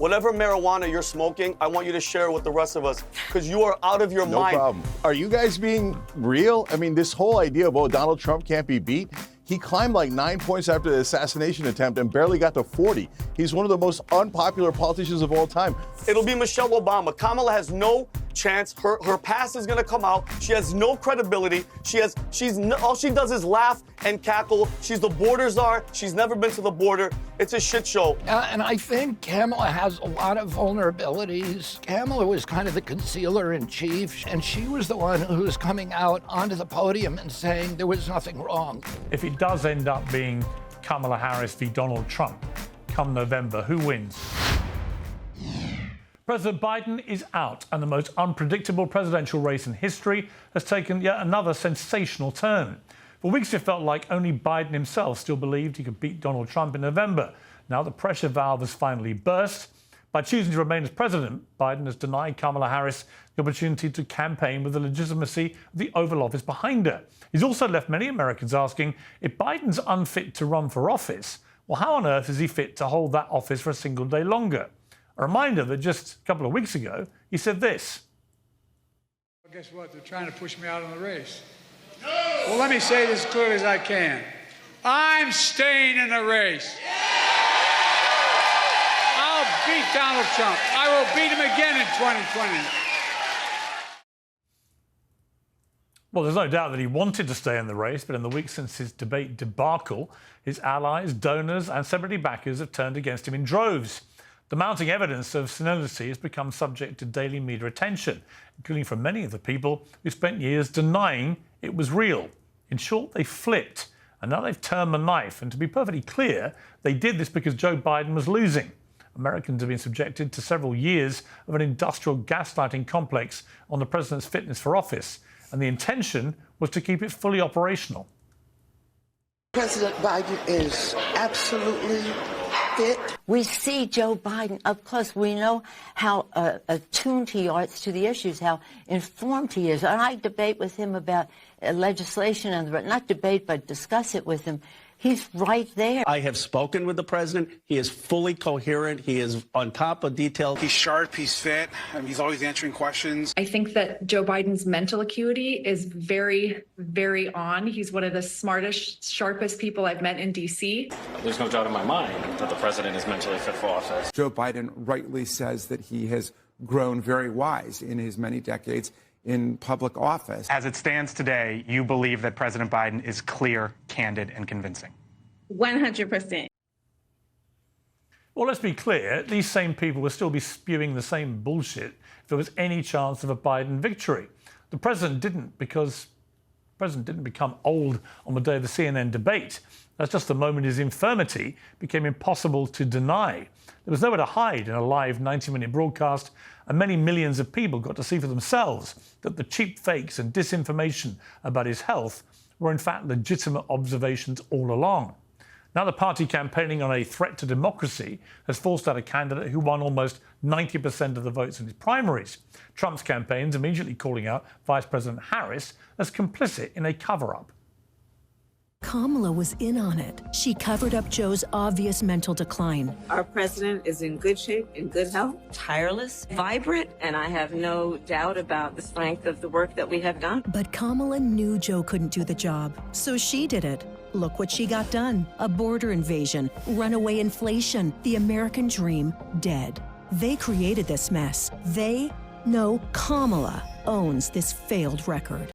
whatever marijuana you're smoking, I want you to share it with the rest of us, because you are out of your mind. No problem. Are you guys being real? I mean, this whole idea of, oh, Donald Trump can't be beat, he climbed like 9 points after the assassination attempt and barely got to 40. He's one of the most unpopular politicians of all time. It'll be Michelle Obama. Kamala has no chance. Her past is gonna come out. She has no credibility. All she does is laugh and cackle. She's the border czar. She's never been to the border. It's a shit show. And I think Kamala has a lot of vulnerabilities. Kamala was kind of the concealer in chief, and she was the one who was coming out onto the podium and saying there was nothing wrong. If it does end up being Kamala Harris v. Donald Trump come November, who wins? President Biden is out, and the most unpredictable presidential race in history has taken yet another sensational turn. For weeks, it felt like only Biden himself still believed he could beat Donald Trump in November. Now the pressure valve has finally burst. By choosing to remain as president, Biden has denied Kamala Harris the opportunity to campaign with the legitimacy of the Oval Office behind her. He's also left many Americans asking, if Biden's unfit to run for office, well, how on earth is he fit to hold that office for a single day longer? A reminder that just a couple of weeks ago, he said this. Well, guess what? They're trying to push me out of the race. No! Well, let me say this as clearly as I can. I'm staying in the race. Yeah! I'll beat Donald Trump. I will beat him again in 2020. Well, there's no doubt that he wanted to stay in the race, but in the weeks since his debate debacle, his allies, donors and celebrity backers have turned against him in droves. The mounting evidence of senility has become subject to daily media attention, including from many of the people who spent years denying it was real. In short, they flipped, and now they've turned the knife. And to be perfectly clear, they did this because Joe Biden was losing. Americans have been subjected to several years of an industrial gaslighting complex on the president's fitness for office, and the intention was to keep it fully operational. President Biden is absolutely fit. We see Joe Biden up close. We know how attuned he is to the issues, how informed he is. And I debate with him about legislation, and not debate, but discuss it with him. He's right there. I have spoken with the president. He is fully coherent. He is on top of detail. He's sharp. He's fit. He's always answering questions. I think that Joe Biden's mental acuity is very, very on. He's one of the smartest, sharpest people I've met in D.C. There's no doubt in my mind that the president is mentally fit for office. Joe Biden rightly says that he has grown very wise in his many decades in public office. As it stands today, you believe that President Biden is clear, candid, and convincing? 100%. Well, let's be clear. These same people will still be spewing the same bullshit if there was any chance of a Biden victory. The president didn't, because the president didn't become old on the day of the CNN debate. That's just the moment his infirmity became impossible to deny. There was nowhere to hide in a live 90-minute broadcast, and many millions of people got to see for themselves that the cheap fakes and disinformation about his health were in fact legitimate observations all along. Now the party campaigning on a threat to democracy has forced out a candidate who won almost 90% of the votes in his primaries. Trump's campaign's immediately calling out Vice President Harris as complicit in a cover-up. Kamala was in on it. She covered up Joe's obvious mental decline. Our president is in good shape, in good health, tireless, vibrant, and I have no doubt about the strength of the work that we have done. But Kamala knew Joe couldn't do the job, so she did it. Look what she got done. A border invasion, runaway inflation, the American dream dead. They created this mess. Kamala owns this failed record.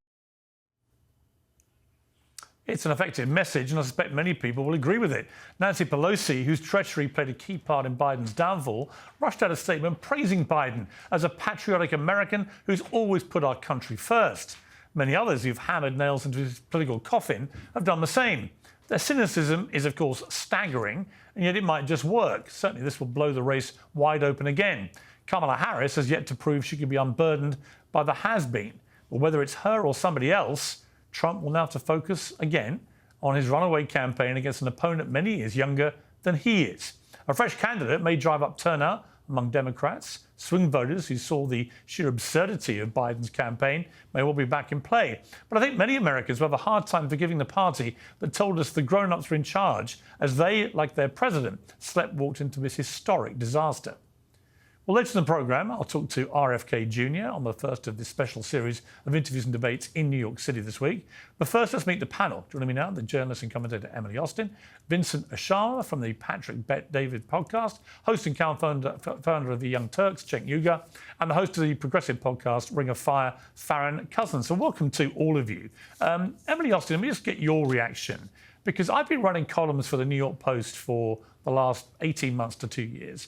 It's an effective message, and I suspect many people will agree with it. Nancy Pelosi, whose treachery played a key part in Biden's downfall, rushed out a statement praising Biden as a patriotic American who's always put our country first. Many others who've hammered nails into his political coffin have done the same. Their cynicism is, of course, staggering, and yet it might just work. Certainly this will blow the race wide open again. Kamala Harris has yet to prove she can be unburdened by the has-been. But whether it's her or somebody else, Trump will now have to focus again on his runaway campaign against an opponent many years younger than he is. A fresh candidate may drive up turnout among Democrats. Swing voters who saw the sheer absurdity of Biden's campaign may well be back in play. But I think many Americans will have a hard time forgiving the party that told us the grown-ups were in charge as they, like their president, sleptwalked into this historic disaster. Well, later in the programme, I'll talk to RFK Jr. on the first of this special series of interviews and debates in New York City this week. But first, let's meet the panel. Joining me now, the journalist and commentator Emily Austin, Vincent Oshana from the Patrick Bet-David podcast, host and founder of the Young Turks Cenk Uygur, and the host of the progressive podcast Ring of Fire, Farron Balanced. So welcome to all of you. Emily Austin, let me just get your reaction, because I've been running columns for the New York Post for the last 18 months to 2 years,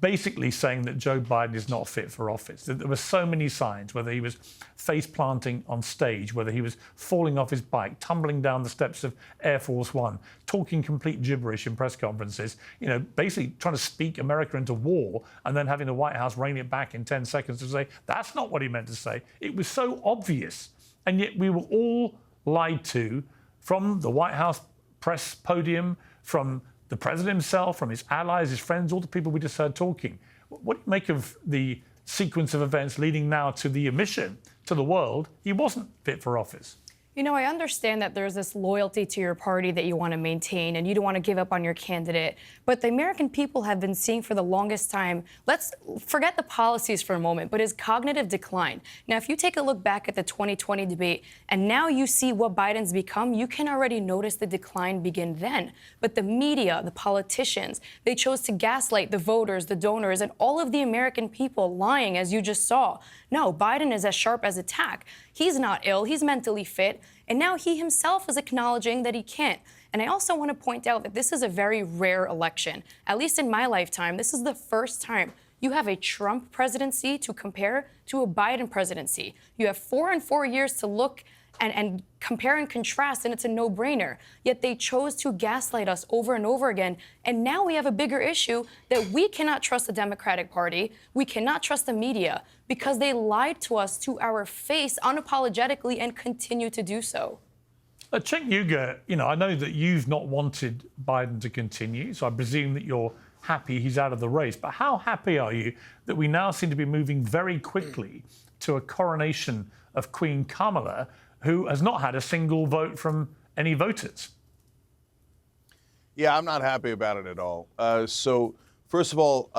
basically saying that Joe Biden is not fit for office. There were so many signs, whether he was face planting on stage, whether he was falling off his bike, tumbling down the steps of Air Force One, talking complete gibberish in press conferences, basically trying to speak America into war and then having the White House rein it back in 10 seconds to say, that's not what he meant to say. It was so obvious. And yet we were all lied to from the White House press podium, from the president himself, from his allies, his friends, all the people we just heard talking. What do you make of the sequence of events leading now to the admission to the world he wasn't fit for office? I understand that there's this loyalty to your party that you want to maintain and you don't want to give up on your candidate. But the American people have been seeing for the longest time, let's forget the policies for a moment, but his cognitive decline. Now, if you take a look back at the 2020 debate and now you see what Biden's become, you can already notice the decline begin then. But the media, the politicians, they chose to gaslight the voters, the donors, and all of the American people lying, as you just saw. No, Biden is as sharp as a tack. He's not ill, he's mentally fit. And now he himself is acknowledging that he can't. And I also want to point out that this is a very rare election. At least in my lifetime, this is the first time you have a Trump presidency to compare to a Biden presidency. You have 4 and 4 years to look and compare and contrast, and it's a no-brainer. Yet they chose to gaslight us over and over again. And now we have a bigger issue that we cannot trust the Democratic Party. We cannot trust the media because they lied to us to our face unapologetically and continue to do so. Cenk Uygur, I know that you've not wanted Biden to continue, so I presume that you're happy he's out of the race. But how happy are you that we now seem to be moving very quickly to a coronation of Queen Kamala, who has not had a single vote from any voters? Yeah, I'm not happy about it at all. So, first of all,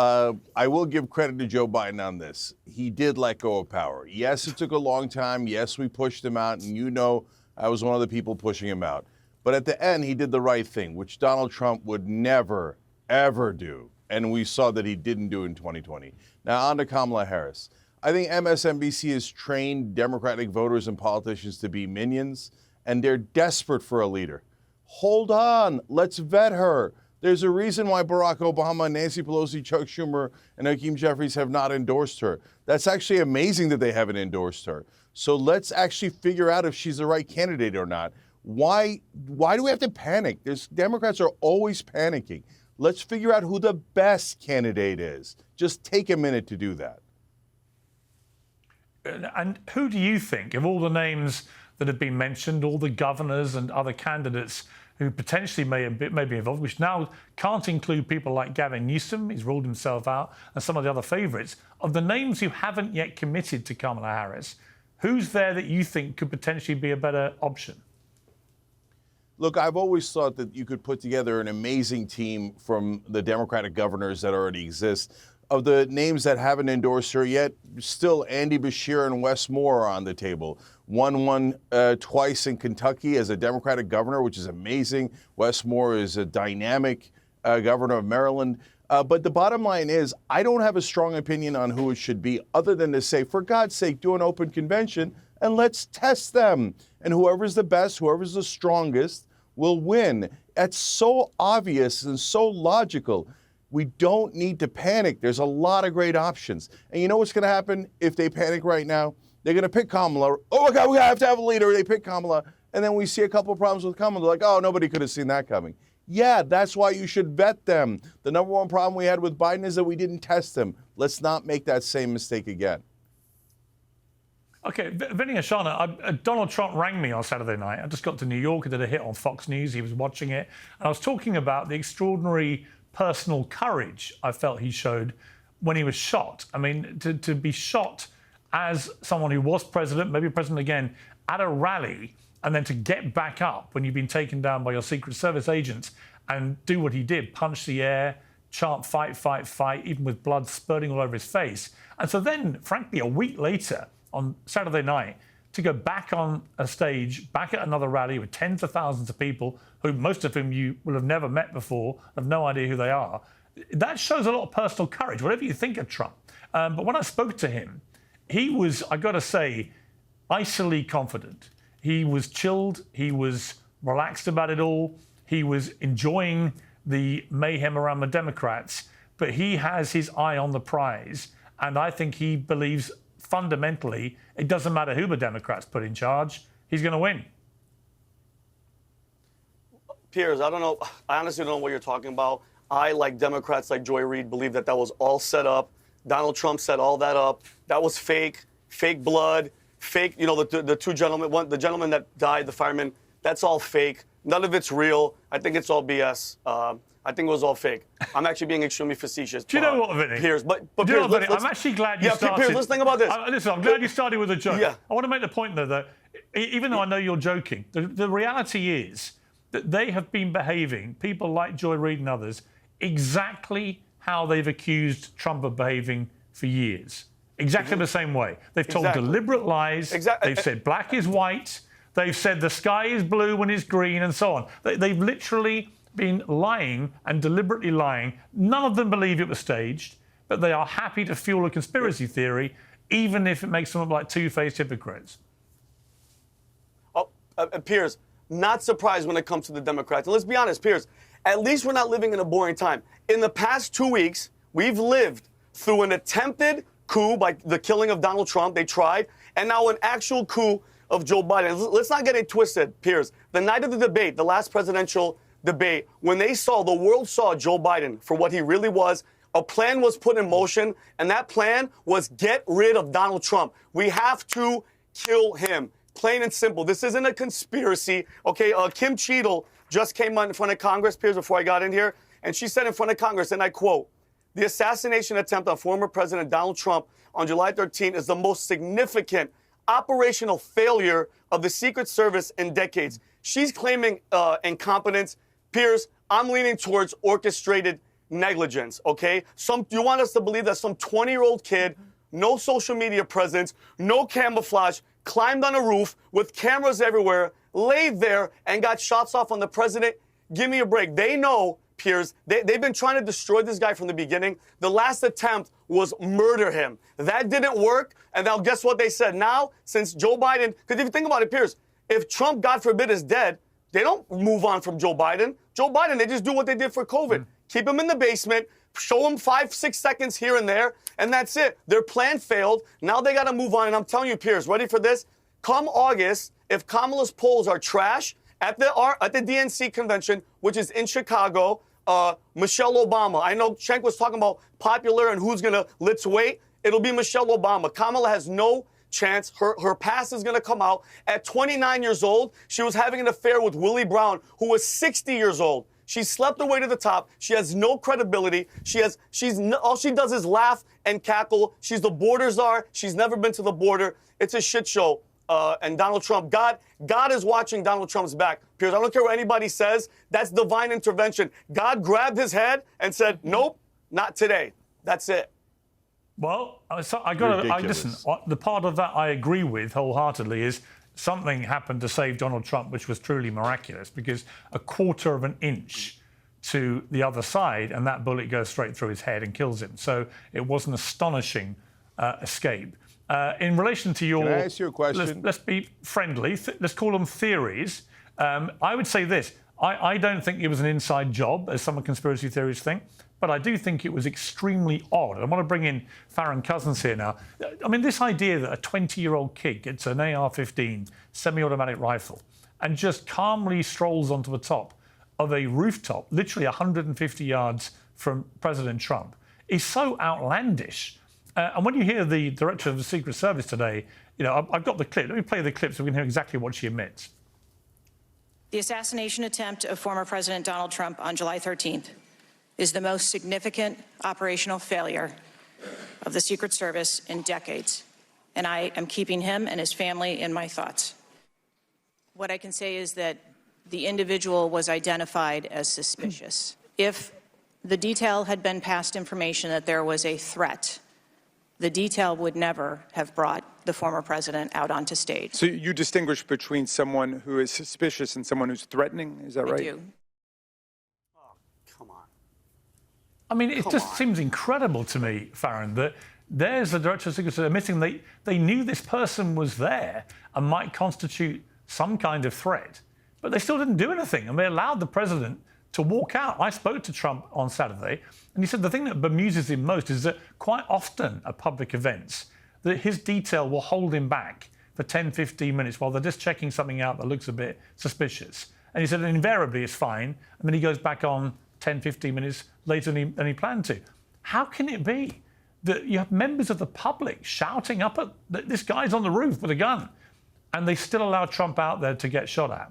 I will give credit to Joe Biden on this. He did let go of power. Yes, it took a long time. Yes, we pushed him out, and I was one of the people pushing him out. But at the end, he did the right thing, which Donald Trump would never, ever do. And we saw that he didn't do in 2020. Now, on to Kamala Harris. I think MSNBC has trained Democratic voters and politicians to be minions, and they're desperate for a leader. Hold on, let's vet her. There's a reason why Barack Obama, Nancy Pelosi, Chuck Schumer, and Hakeem Jeffries have not endorsed her. That's actually amazing that they haven't endorsed her. So let's actually figure out if she's the right candidate or not. Why do we have to panic? Democrats are always panicking. Let's figure out who the best candidate is. Just take a minute to do that. And who do you think, of all the names that have been mentioned, all the governors and other candidates who potentially may be involved, which now can't include people like Gavin Newsom, he's ruled himself out, and some of the other favourites, of the names who haven't yet committed to Kamala Harris, who's there that you think could potentially be a better option? Look, I've always thought that you could put together an amazing team from the Democratic governors that already exist. Of the names that haven't endorsed her yet, still Andy Beshear and Wes Moore are on the table. One won twice in Kentucky as a Democratic governor, which is amazing. Wes Moore is a dynamic governor of Maryland. But the bottom line is, I don't have a strong opinion on who it should be, other than to say, for God's sake, do an open convention and let's test them. And whoever's the best, whoever's the strongest will win. That's so obvious and so logical. We don't need to panic. There's a lot of great options. And you know what's going to happen if they panic right now? They're going to pick Kamala. Oh, my God, we have to have a leader. They pick Kamala. And then we see a couple of problems with Kamala. They're like, oh, nobody could have seen that coming. Yeah, that's why you should vet them. The number one problem we had with Biden is that we didn't test them. Let's not make that same mistake again. OK, Vinny Oshana, Donald Trump rang me on Saturday night. I just got to New York. I did a hit on Fox News. He was watching it. And I was talking about the extraordinary personal courage I felt he showed when he was shot. I mean, to be shot as someone who was president, maybe president again, at a rally, and then to get back up when you've been taken down by your Secret Service agents and do what he did, punch the air, chant fight, fight, fight, even with blood spurting all over his face. And so then, frankly, a week later, on Saturday night, to go back on a stage, back at another rally with tens of thousands of people, who most of whom you will have never met before, have no idea who they are, that shows a lot of personal courage, whatever you think of Trump. But when I spoke to him, he was, I got to say, icily confident. He was chilled. He was relaxed about it all. He was enjoying the mayhem around the Democrats. But he has his eye on the prize. And I think he believes fundamentally it doesn't matter who the Democrats put in charge. He's going to win. Piers, I don't know. I honestly don't know what you're talking about. I, like Democrats like Joy Reid, believe that that was all set up. Donald Trump set all that up. That was fake blood, fake, you know, the two gentlemen, the gentleman that died, the fireman, that's all fake. None of it's real. I think it's all BS. I think it was all fake. I'm actually being extremely facetious. Do you know what, Vinny? Piers, but Do you Piers, know what, Vinny? I'm actually glad you started. Piers, let's think about this. Listen, I'm glad you started with a joke. Yeah. I want to make the point, though, that even though I know you're joking, the reality is that they have been behaving, people like Joy Reid and others, exactly how they've accused Trump of behaving for years. Exactly the same way. They've told deliberate lies. They've said black is white. They've said the sky is blue when it's green, and so on. They've literally been lying and deliberately lying. None of them believe it was staged, but they are happy to fuel a conspiracy theory, even if it makes them look like two-faced hypocrites. Oh, Piers, not surprised when it comes to the Democrats. And let's be honest, Piers, at least we're not living in a boring time. In the past 2 weeks, we've lived through an attempted coup by the killing of Donald Trump. They tried. And now an actual coup of Joe Biden. Let's not get it twisted, Piers. The night of the debate, the last presidential debate, when the world saw Joe Biden for what he really was, a plan was put in motion, and that plan was get rid of Donald Trump. We have to kill him. Plain and simple. This isn't a conspiracy. Okay, Kim Cheadle just came on in front of Congress, Piers, before I got in here, and she said in front of Congress, and I quote, "The assassination attempt on former President Donald Trump on July 13 is the most significant operational failure of the Secret Service in decades." She's claiming incompetence. Piers, I'm leaning towards orchestrated negligence, okay? You want us to believe that some 20-year-old kid, no social media presence, no camouflage, climbed on a roof with cameras everywhere, laid there, and got shots off on the president? Give me a break. They know, Piers, they've been trying to destroy this guy from the beginning. The last attempt was murder him. That didn't work, and now guess what they said? Now, since Joe Biden, because if you think about it, Piers, if Trump, God forbid, is dead, they don't move on from Joe Biden. Joe Biden, they just do what they did for COVID. Keep him in the basement, show him 5-6 seconds here and there, and that's it. Their plan failed. Now they got to move on. And I'm telling you, Piers, ready for this? Come August, if Kamala's polls are trash, at the DNC convention, which is in Chicago, Michelle Obama. I know Cenk was talking about popular and who's going to let's wait. It'll be Michelle Obama. Kamala has no chance. Her past is going to come out. At 29 years old, she was having an affair with Willie Brown, who was 60 years old. She slept her way to the top. She has no credibility. All she does is laugh and cackle. She's the border czar. She's never been to the border. It's a shit show. And Donald Trump, God is watching Donald Trump's back. Piers, I don't care what anybody says. That's divine intervention. God grabbed his head and said, nope, not today. That's it. Well, I got to listen. The part of that I agree with wholeheartedly is something happened to save Donald Trump, which was truly miraculous, because a quarter of an inch to the other side, and that bullet goes straight through his head and kills him. So it was an astonishing escape. In relation to your... Can I ask you a question? Let's be friendly. Let's call them theories. I would say this. I don't think it was an inside job, as some conspiracy theories think, but I do think it was extremely odd. I want to bring in Farron Cousins here now. I mean, this idea that a 20-year-old kid gets an AR-15 semi-automatic rifle and just calmly strolls onto the top of a rooftop, literally 150 yards from President Trump, is so outlandish. And when you hear the director of the Secret Service today, you know, I've got the clip. Let me play the clip so we can hear exactly what she admits. The assassination attempt of former President Donald Trump on July 13th is the most significant operational failure of the Secret Service in decades, and I am keeping him and his family in my thoughts. What I can say is that the individual was identified as suspicious. If the detail had been passed information that there was a threat, the detail would never have brought the former president out onto stage. So you distinguish between someone who is suspicious and someone who's threatening, is that right? I do. I mean, it just seems incredible to me, Farron, that there's the Director of Secret Service admitting they knew this person was there and might constitute some kind of threat, but they still didn't do anything, and they allowed the president to walk out. I spoke to Trump on Saturday, and he said the thing that bemuses him most is that quite often at public events, that his detail will hold him back for 10, 15 minutes while they're just checking something out that looks a bit suspicious. And he said invariably it's fine, and then he goes back on 10, 15 minutes later than he planned to. How can it be that you have members of the public shouting up at this guy's on the roof with a gun, and they still allow Trump out there to get shot at?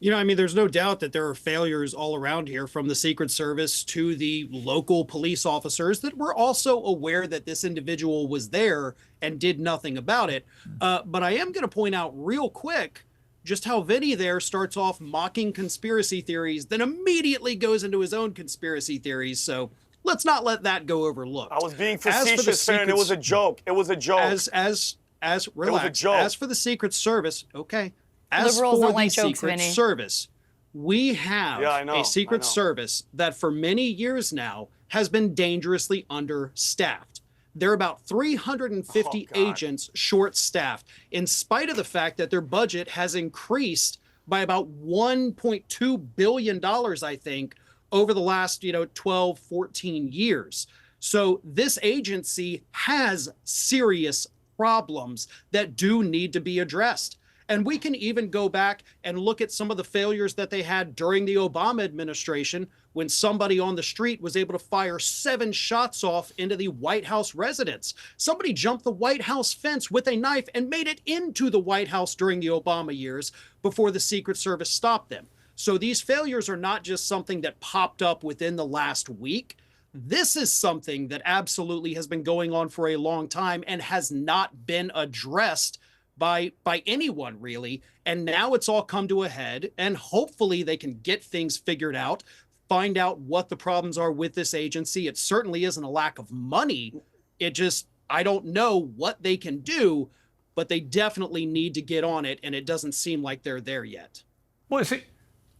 You know, I mean, there's no doubt that there are failures all around here, from the Secret Service to the local police officers that were also aware that this individual was there and did nothing about it. But I am going to point out real quick just how Vinny there starts off mocking conspiracy theories, then immediately goes into his own conspiracy theories. So let's not let that go overlooked. I was being facetious, Farron. It was a joke. It was a joke. Relax. It was a joke. As for the Secret Service, okay. As Liberals for don't the like jokes, Secret Vinny. Service, we have a Secret Service that for many years now has been dangerously understaffed. They're about 350 agents short-staffed, in spite of the fact that their budget has increased by about $1.2 billion, I think, over the last 12, 14 years. So this agency has serious problems that do need to be addressed. And we can even go back and look at some of the failures that they had during the Obama administration, when somebody on the street was able to fire 7 shots off into the White House residence. Somebody jumped the White House fence with a knife and made it into the White House during the Obama years before the Secret Service stopped them. So these failures are not just something that popped up within the last week. This is something that absolutely has been going on for a long time and has not been addressed by anyone, really. And now it's all come to a head, and hopefully they can get things figured out, find out what the problems are with this agency. It certainly isn't a lack of money. It just, I don't know what they can do, but they definitely need to get on it, and it doesn't seem like they're there yet. Well,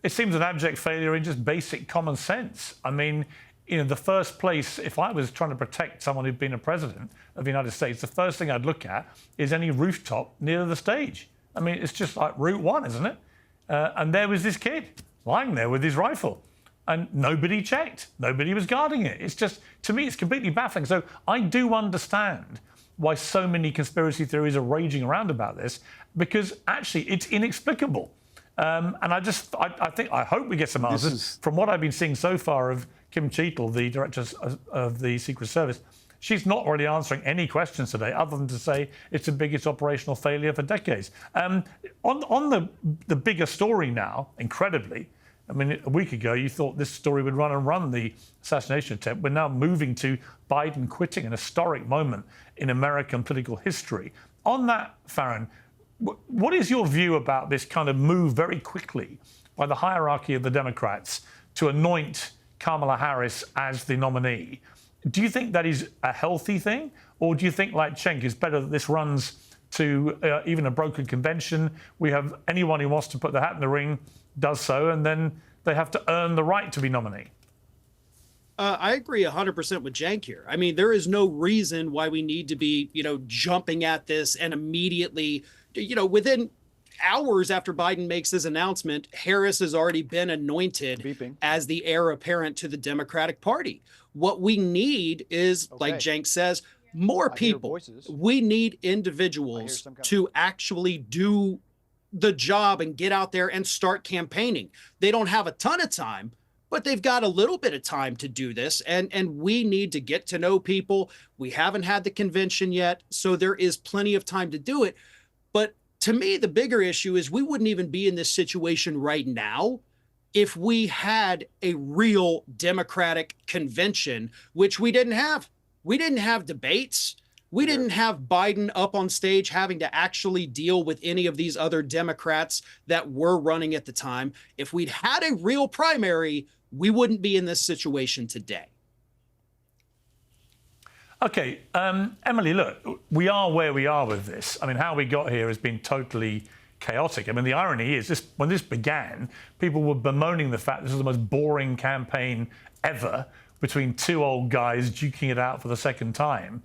it seems an abject failure in just basic common sense. I mean, the first place, if I was trying to protect someone who'd been a president of the United States, the first thing I'd look at is any rooftop near the stage. I mean, it's just like Route 1, isn't it? And there was this kid lying there with his rifle, and nobody checked. Nobody was guarding it. It's just, to me, it's completely baffling. So I do understand why so many conspiracy theories are raging around about this, because actually it's inexplicable. And I hope we get some answers. From what I've been seeing so far of Kim Cheadle, the director of the Secret Service, she's not really answering any questions today, other than to say it's the biggest operational failure for decades. On the bigger story now, incredibly, I mean, a week ago you thought this story would run the assassination attempt. We're now moving to Biden quitting, an historic moment in American political history. On that, Farron, what is your view about this kind of move very quickly by the hierarchy of the Democrats to anoint Kamala Harris as the nominee? Do you think that is a healthy thing? Or do you think, like Cenk, it's better that this runs to even a broken convention? We have anyone who wants to put their hat in the ring does so, and then they have to earn the right to be nominee. I agree 100% with Cenk here. I mean, there is no reason why we need to be, jumping at this and immediately, within hours after Biden makes his announcement, Harris has already been anointed as the heir apparent to the Democratic Party. What we need is, like Cenk says, more people. We need individuals to actually do the job and get out there and start campaigning. They don't have a ton of time, but they've got a little bit of time to do this. And we need to get to know people. We haven't had the convention yet, so there is plenty of time to do it. But to me, the bigger issue is we wouldn't even be in this situation right now if we had a real Democratic convention, which we didn't have. We didn't have debates. We didn't have Biden up on stage having to actually deal with any of these other Democrats that were running at the time. If we'd had a real primary, we wouldn't be in this situation today. Okay, Emily, look, we are where we are with this. I mean, how we got here has been totally chaotic. I mean, the irony is, when this began, people were bemoaning the fact this was the most boring campaign ever between two old guys duking it out for the second time.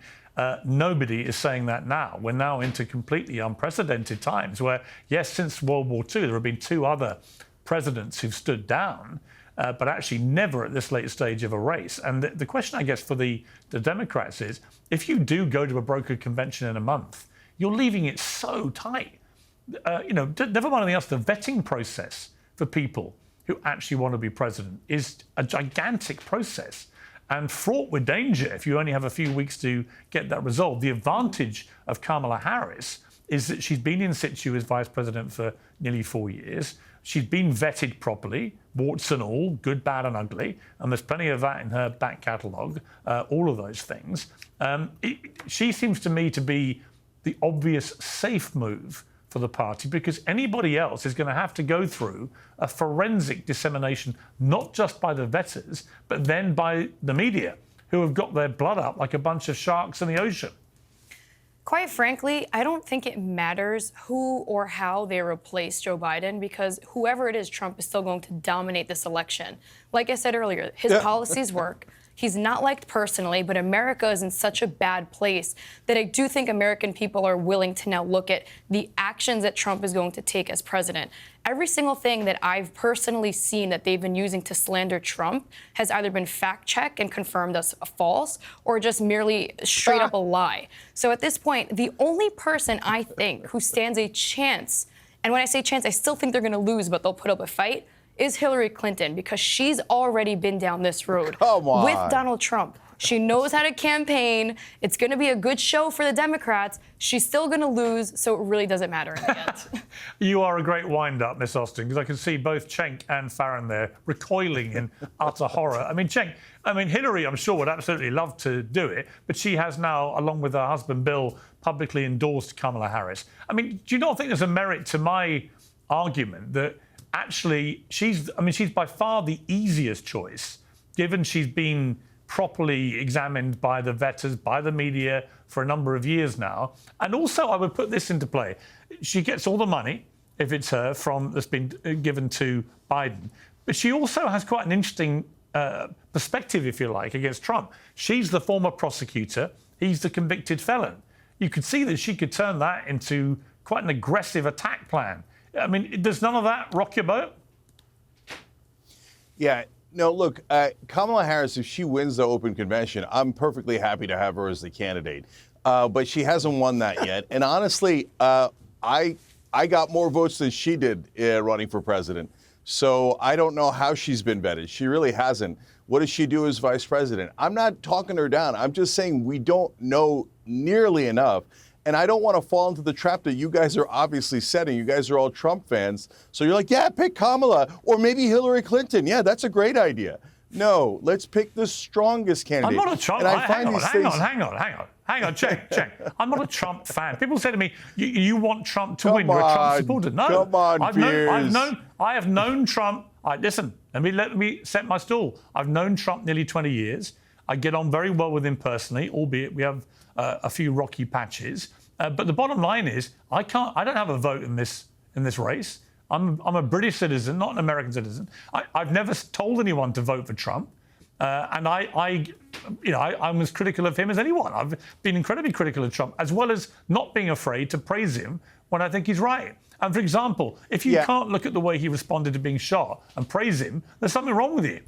Nobody is saying that now. We're now into completely unprecedented times where, yes, since World War II, there have been two other presidents who've stood down, but actually never at this late stage of a race. And the question, I guess, for the Democrats is, if you do go to a brokered convention in a month, you're leaving it so tight. Never mind anything else, the vetting process for people who actually want to be president is a gigantic process and fraught with danger if you only have a few weeks to get that resolved. The advantage of Kamala Harris is that she's been in situ as vice president for nearly 4 years. She's been vetted properly, warts and all, good, bad and ugly, and there's plenty of that in her back catalogue, all of those things. She seems to me to be the obvious safe move for the party, because anybody else is going to have to go through a forensic dissemination, not just by the vetters, but then by the media, who have got their blood up like a bunch of sharks in the ocean. Quite frankly, I don't think it matters who or how they replace Joe Biden, because whoever it is, Trump is still going to dominate this election. Like I said earlier, his policies work. He's not liked personally, but America is in such a bad place that I do think American people are willing to now look at the actions that Trump is going to take as president. Every single thing that I've personally seen that they've been using to slander Trump has either been fact-checked and confirmed as false or just merely straight up a lie. So at this point, the only person I think who stands a chance, and when I say chance, I still think they're going to lose, but they'll put up a fight, is Hillary Clinton, because she's already been down this road with Donald Trump. She knows how to campaign. It's going to be a good show for the Democrats. She's still going to lose, so it really doesn't matter in the end. You are a great wind-up, Miss Austin, because I can see both Cenk and Farron there recoiling in utter horror. I mean, Hillary, I'm sure, would absolutely love to do it, but she has now, along with her husband Bill, publicly endorsed Kamala Harris. I mean, do you not think there's a merit to my argument that actually she's by far the easiest choice, given she's been properly examined by the vetters, by the media for a number of years now. And also, I would put this into play. She gets all the money, if it's her, that's been given to Biden. But she also has quite an interesting perspective, if you like, against Trump. She's the former prosecutor. He's the convicted felon. You could see that she could turn that into quite an aggressive attack plan. I mean, does none of that rock your boat? Yeah. No, look, Kamala Harris, if she wins the open convention, I'm perfectly happy to have her as the candidate. But she hasn't won that yet. And honestly, I got more votes than she did running for president. So I don't know how she's been vetted. She really hasn't. What does she do as vice president? I'm not talking her down. I'm just saying we don't know nearly enough. And I don't want to fall into the trap that you guys are obviously setting. You guys are all Trump fans. So you're like, yeah, pick Kamala or maybe Hillary Clinton. Yeah, that's a great idea. No, let's pick the strongest candidate. I'm not a Trump. Hang on, check. I'm not a Trump fan. People say to me, you want Trump to win. You're a Trump supporter. No. Come on, Piers. I have known Trump. Listen, let me set my stall. I've known Trump nearly 20 years. I get on very well with him personally, albeit we have a few rocky patches. But the bottom line is, I don't have a vote in this race. I'm a British citizen, not an American citizen. I've never told anyone to vote for Trump. And I'm as critical of him as anyone. I've been incredibly critical of Trump, as well as not being afraid to praise him when I think he's right. And for example, if you can't look at the way he responded to being shot and praise him, there's something wrong with you.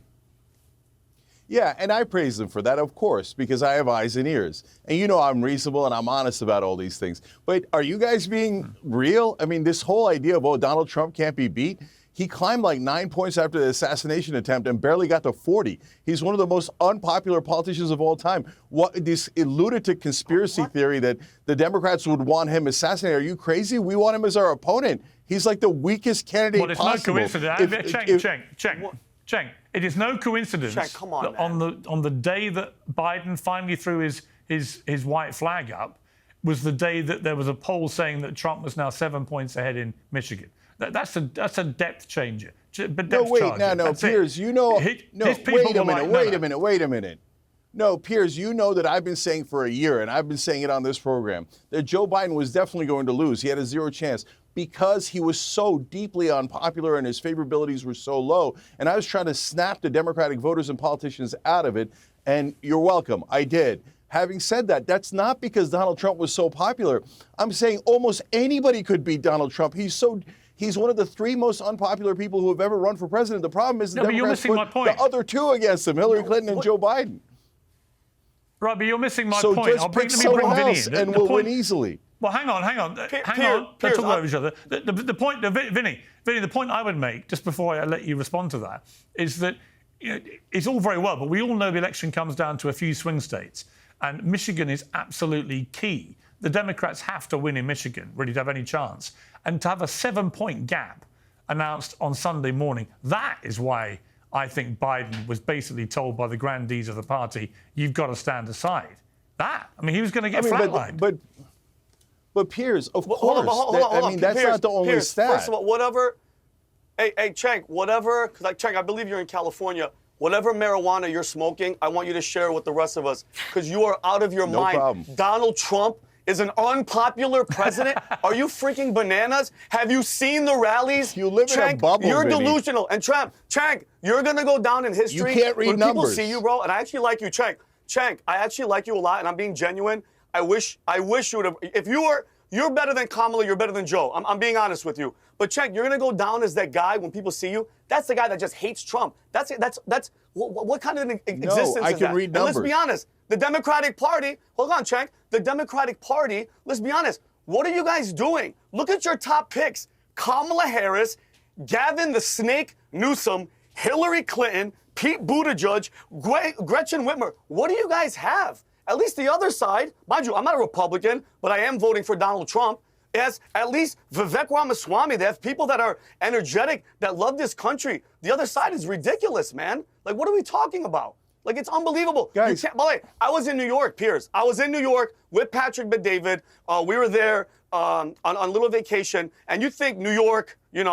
Yeah, and I praise them for that, of course, because I have eyes and ears. And you know I'm reasonable and I'm honest about all these things. But are you guys being real? I mean, this whole idea of, Donald Trump can't be beat, he climbed like 9 points after the assassination attempt and barely got to 40. He's one of the most unpopular politicians of all time. This lunatic conspiracy theory that the Democrats would want him assassinated. Are you crazy? We want him as our opponent. He's like the weakest candidate possible. Well, it's no coincidence. Cenk, it is no coincidence that on the day that Biden finally threw his his white flag up was the day that there was a poll saying that Trump was now 7 points ahead in Michigan. That's a depth changer. But no, wait, no, Piers, you know, wait a minute. No, Piers, you know that I've been saying for a year, and I've been saying it on this program, that Joe Biden was definitely going to lose. He had a 0 chance because he was so deeply unpopular and his favorabilities were so low. And I was trying to snap the Democratic voters and politicians out of it. And you're welcome. I did. Having said that, that's not because Donald Trump was so popular. I'm saying almost anybody could beat Donald Trump. He's one of the 3 most unpopular people who have ever run for president. The problem is the Democrats put the other 2 against him, Hillary Clinton and Joe Biden. Right, but you're missing my point. Just let me bring Vinny in. And we'll win easily. Well, hang on. Let's talk over each other. The point, Vinny, the point I would make, just before I let you respond to that, is that it's all very well, but we all know the election comes down to a few swing states, and Michigan is absolutely key. The Democrats have to win in Michigan, really, to have any chance. And to have a 7-point gap announced on Sunday morning, that is why I think Biden was basically told by the grandees of the party, you've got to stand aside. He was going to get flatlined. But Piers, of course. Hold on, that's Piers, not the only stat. First of all, whatever. Hey, Cenk, whatever. Because Cenk, I believe you're in California. Whatever marijuana you're smoking, I want you to share with the rest of us. Because you are out of your mind. Problem. Donald Trump is an unpopular president. Are you freaking bananas? Have you seen the rallies? You live in a bubble, You're Vinny. delusional. And Cenk, you're going to go down in history. You can't read when numbers. People see you, bro, and I actually like you, Cenk. Cenk, I actually like you a lot, and I'm being genuine. I wish you would have. If you're better than Kamala, you're better than Joe. I'm being honest with you. But Cenk, you're going to go down as that guy when people see you. That's the guy that just hates Trump. That's what kind of existence is that? I can read numbers. And let's be honest. The Democratic Party, hold on, Cenk. The Democratic Party, let's be honest. What are you guys doing? Look at your top picks. Kamala Harris, Gavin the Snake Newsom, Hillary Clinton, Pete Buttigieg, Gretchen Whitmer. What do you guys have? At least the other side, mind you, I'm not a Republican, but I am voting for Donald Trump. It has at least Vivek Ramaswamy. They have people that are energetic, that love this country. The other side is ridiculous, man. Like, what are we talking about? Like, it's unbelievable. Guys. By the way, I was in New York, Piers. I was in New York with Patrick Bet-David. We were there on a little vacation. And you think New York, a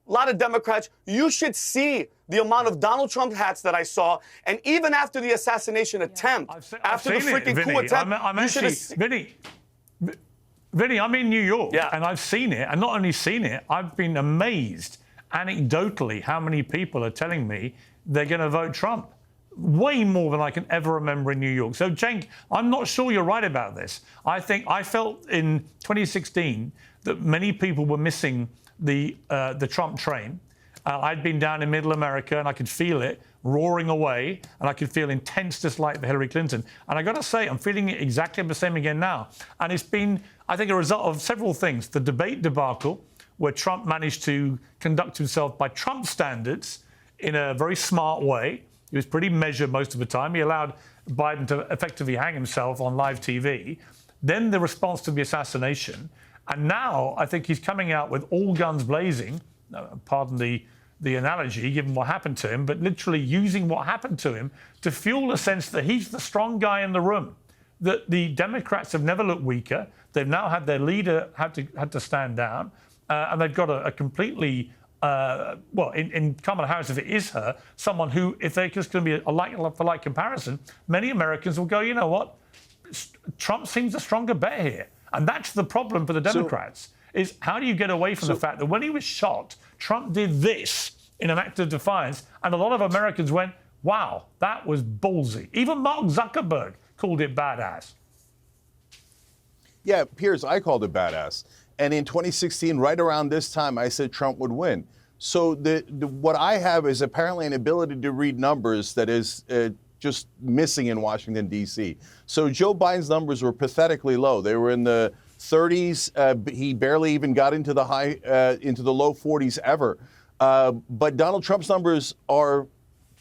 lot of Democrats. You should see the amount of Donald Trump hats that I saw. And even after the assassination attempt, after the freaking coup attempt, Vinny, I'm in New York, and I've seen it. And not only seen it, I've been amazed, anecdotally, how many people are telling me they're going to vote Trump. Way more than I can ever remember in New York. So, Cenk, I'm not sure you're right about this. I felt in 2016 that many people were missing the Trump train. I'd been down in Middle America, and I could feel it roaring away, and I could feel intense dislike for Hillary Clinton. And I got to say, I'm feeling it exactly the same again now. And it's been, I think, a result of several things. The debate debacle, where Trump managed to conduct himself by Trump standards in a very smart way. He was pretty measured most of the time. He allowed Biden to effectively hang himself on live TV. Then the response to the assassination. And now I think he's coming out with all guns blazing, pardon the analogy, given what happened to him, but literally using what happened to him to fuel a sense that he's the strong guy in the room, that the Democrats have never looked weaker. They've now had their leader had to stand down, and they've got a completely... in Kamala Harris, if it is her, someone who, if they're just going to be a like-for-like comparison, many Americans will go, you know what, Trump seems a stronger bet here. And that's the problem for the Democrats, is how do you get away from the fact that when he was shot, Trump did this in an act of defiance, and a lot of Americans went, wow, that was ballsy. Even Mark Zuckerberg called it badass. Yeah, Piers, I called it badass. And in 2016, right around this time, I said Trump would win. So what I have is apparently an ability to read numbers that is just missing in Washington, D.C. So Joe Biden's numbers were pathetically low. They were in the 30s. He barely even got into the low 40s ever. But Donald Trump's numbers are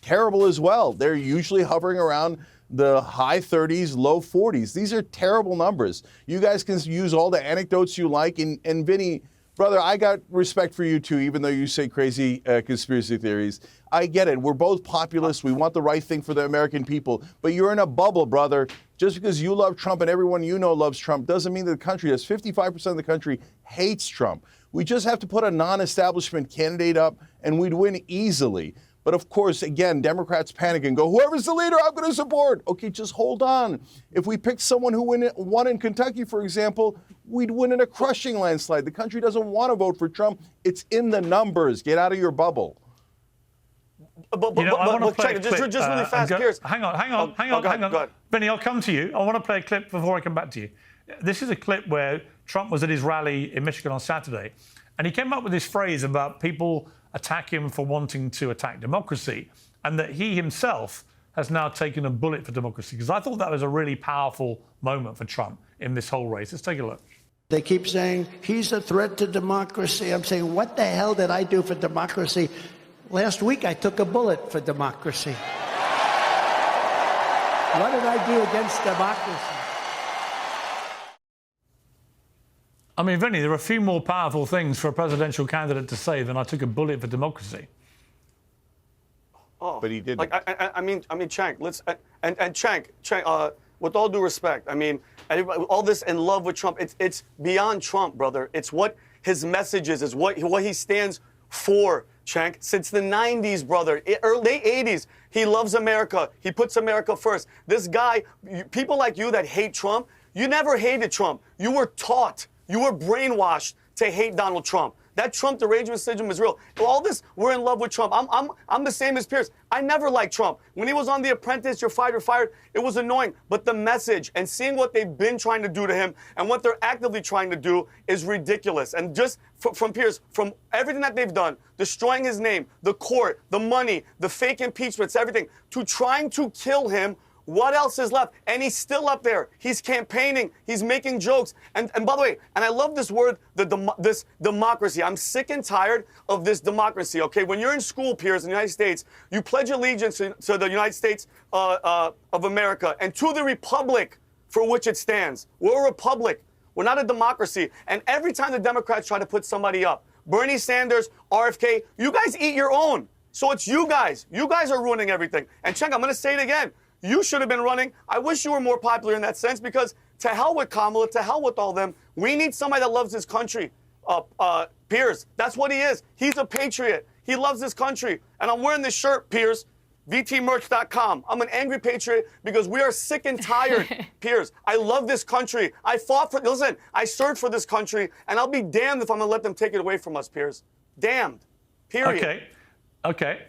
terrible as well. They're usually hovering around the high 30s, low 40s. These are terrible numbers. You guys can use all the anecdotes you like. And Vinny, brother, I got respect for you too, even though you say crazy conspiracy theories. I get it. We're both populists. We want the right thing for the American people. But you're in a bubble, brother. Just because you love Trump and everyone you know loves Trump doesn't mean that the country, as 55% of the country hates Trump. We just have to put a non-establishment candidate up and we'd win easily. But of course, again, Democrats panic and go, whoever's the leader, I'm going to support. Okay, just hold on. If we picked someone who won in Kentucky, for example, we'd win in a crushing landslide. The country doesn't want to vote for Trump. It's in the numbers. Get out of your bubble. But check, just really fast, Piers. Hang on. Vinny, I'll come to you. I want to play a clip before I come back to you. This is a clip where Trump was at his rally in Michigan on Saturday, and he came up with this phrase about people attack him for wanting to attack democracy, and that he himself has now taken a bullet for democracy. Because I thought that was a really powerful moment for Trump in this whole race. Let's take a look. They keep saying he's a threat to democracy. I'm saying, what the hell did I do for democracy? Last week, I took a bullet for democracy. What did I do against democracy? I mean, Vinny, there are a few more powerful things for a presidential candidate to say than I took a bullet for democracy. Oh, but he didn't. Like, I mean, Cenk, let's and Cenk, with all due respect, I mean, all this in love with Trump, it's beyond Trump, brother. It's what his message is what he stands for, Cenk. Since the 90s, brother, late 80s, he loves America. He puts America first. This guy, people like you that hate Trump, you never hated Trump. You were taught. You were brainwashed to hate Donald Trump. That Trump derangement syndrome is real. All this, we're in love with Trump. I'm the same as Piers. I never liked Trump. When he was on The Apprentice, you're fired, it was annoying. But the message and seeing what they've been trying to do to him and what they're actively trying to do is ridiculous. And just from Piers, from everything that they've done, destroying his name, the court, the money, the fake impeachments, everything, to trying to kill him. What else is left? And he's still up there. He's campaigning. He's making jokes. And by the way, and I love this word, this democracy. I'm sick and tired of this democracy, okay? When you're in school, Piers, in the United States, you pledge allegiance to the United States of America and to the republic for which it stands. We're a republic. We're not a democracy. And every time the Democrats try to put somebody up, Bernie Sanders, RFK, you guys eat your own. So it's you guys. You guys are ruining everything. And Cenk, I'm going to say it again. You should have been running. I wish you were more popular in that sense because to hell with Kamala, to hell with all them. We need somebody that loves his country. Piers, that's what he is. He's a patriot. He loves his country. And I'm wearing this shirt, Piers, vtmerch.com. I'm an angry patriot because we are sick and tired, Piers. I love this country. I served for this country, and I'll be damned if I'm going to let them take it away from us, Piers. Damned. Period. Okay.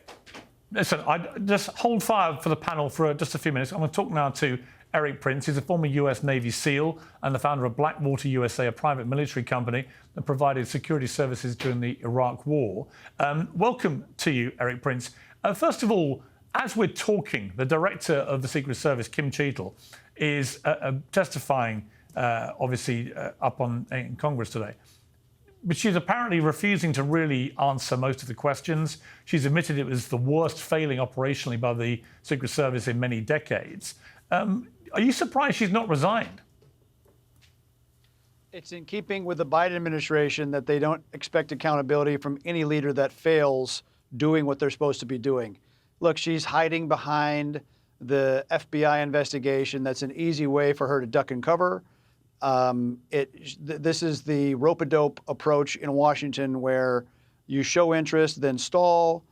Listen, I just hold fire for the panel for just a few minutes. I'm going to talk now to Erik Prince. He's a former US Navy SEAL and the founder of Blackwater USA, a private military company that provided security services during the Iraq War. Welcome to you, Erik Prince. First of all, as we're talking, the director of the Secret Service, Kim Cheadle, is testifying, obviously, in Congress today. But she's apparently refusing to really answer most of the questions. She's admitted it was the worst failing operationally by the Secret Service in many decades. Are you surprised she's not resigned? It's in keeping with the Biden administration that they don't expect accountability from any leader that fails doing what they're supposed to be doing. Look, she's hiding behind the FBI investigation. That's an easy way for her to duck and cover. This is the rope-a-dope approach in Washington where you show interest, then stall.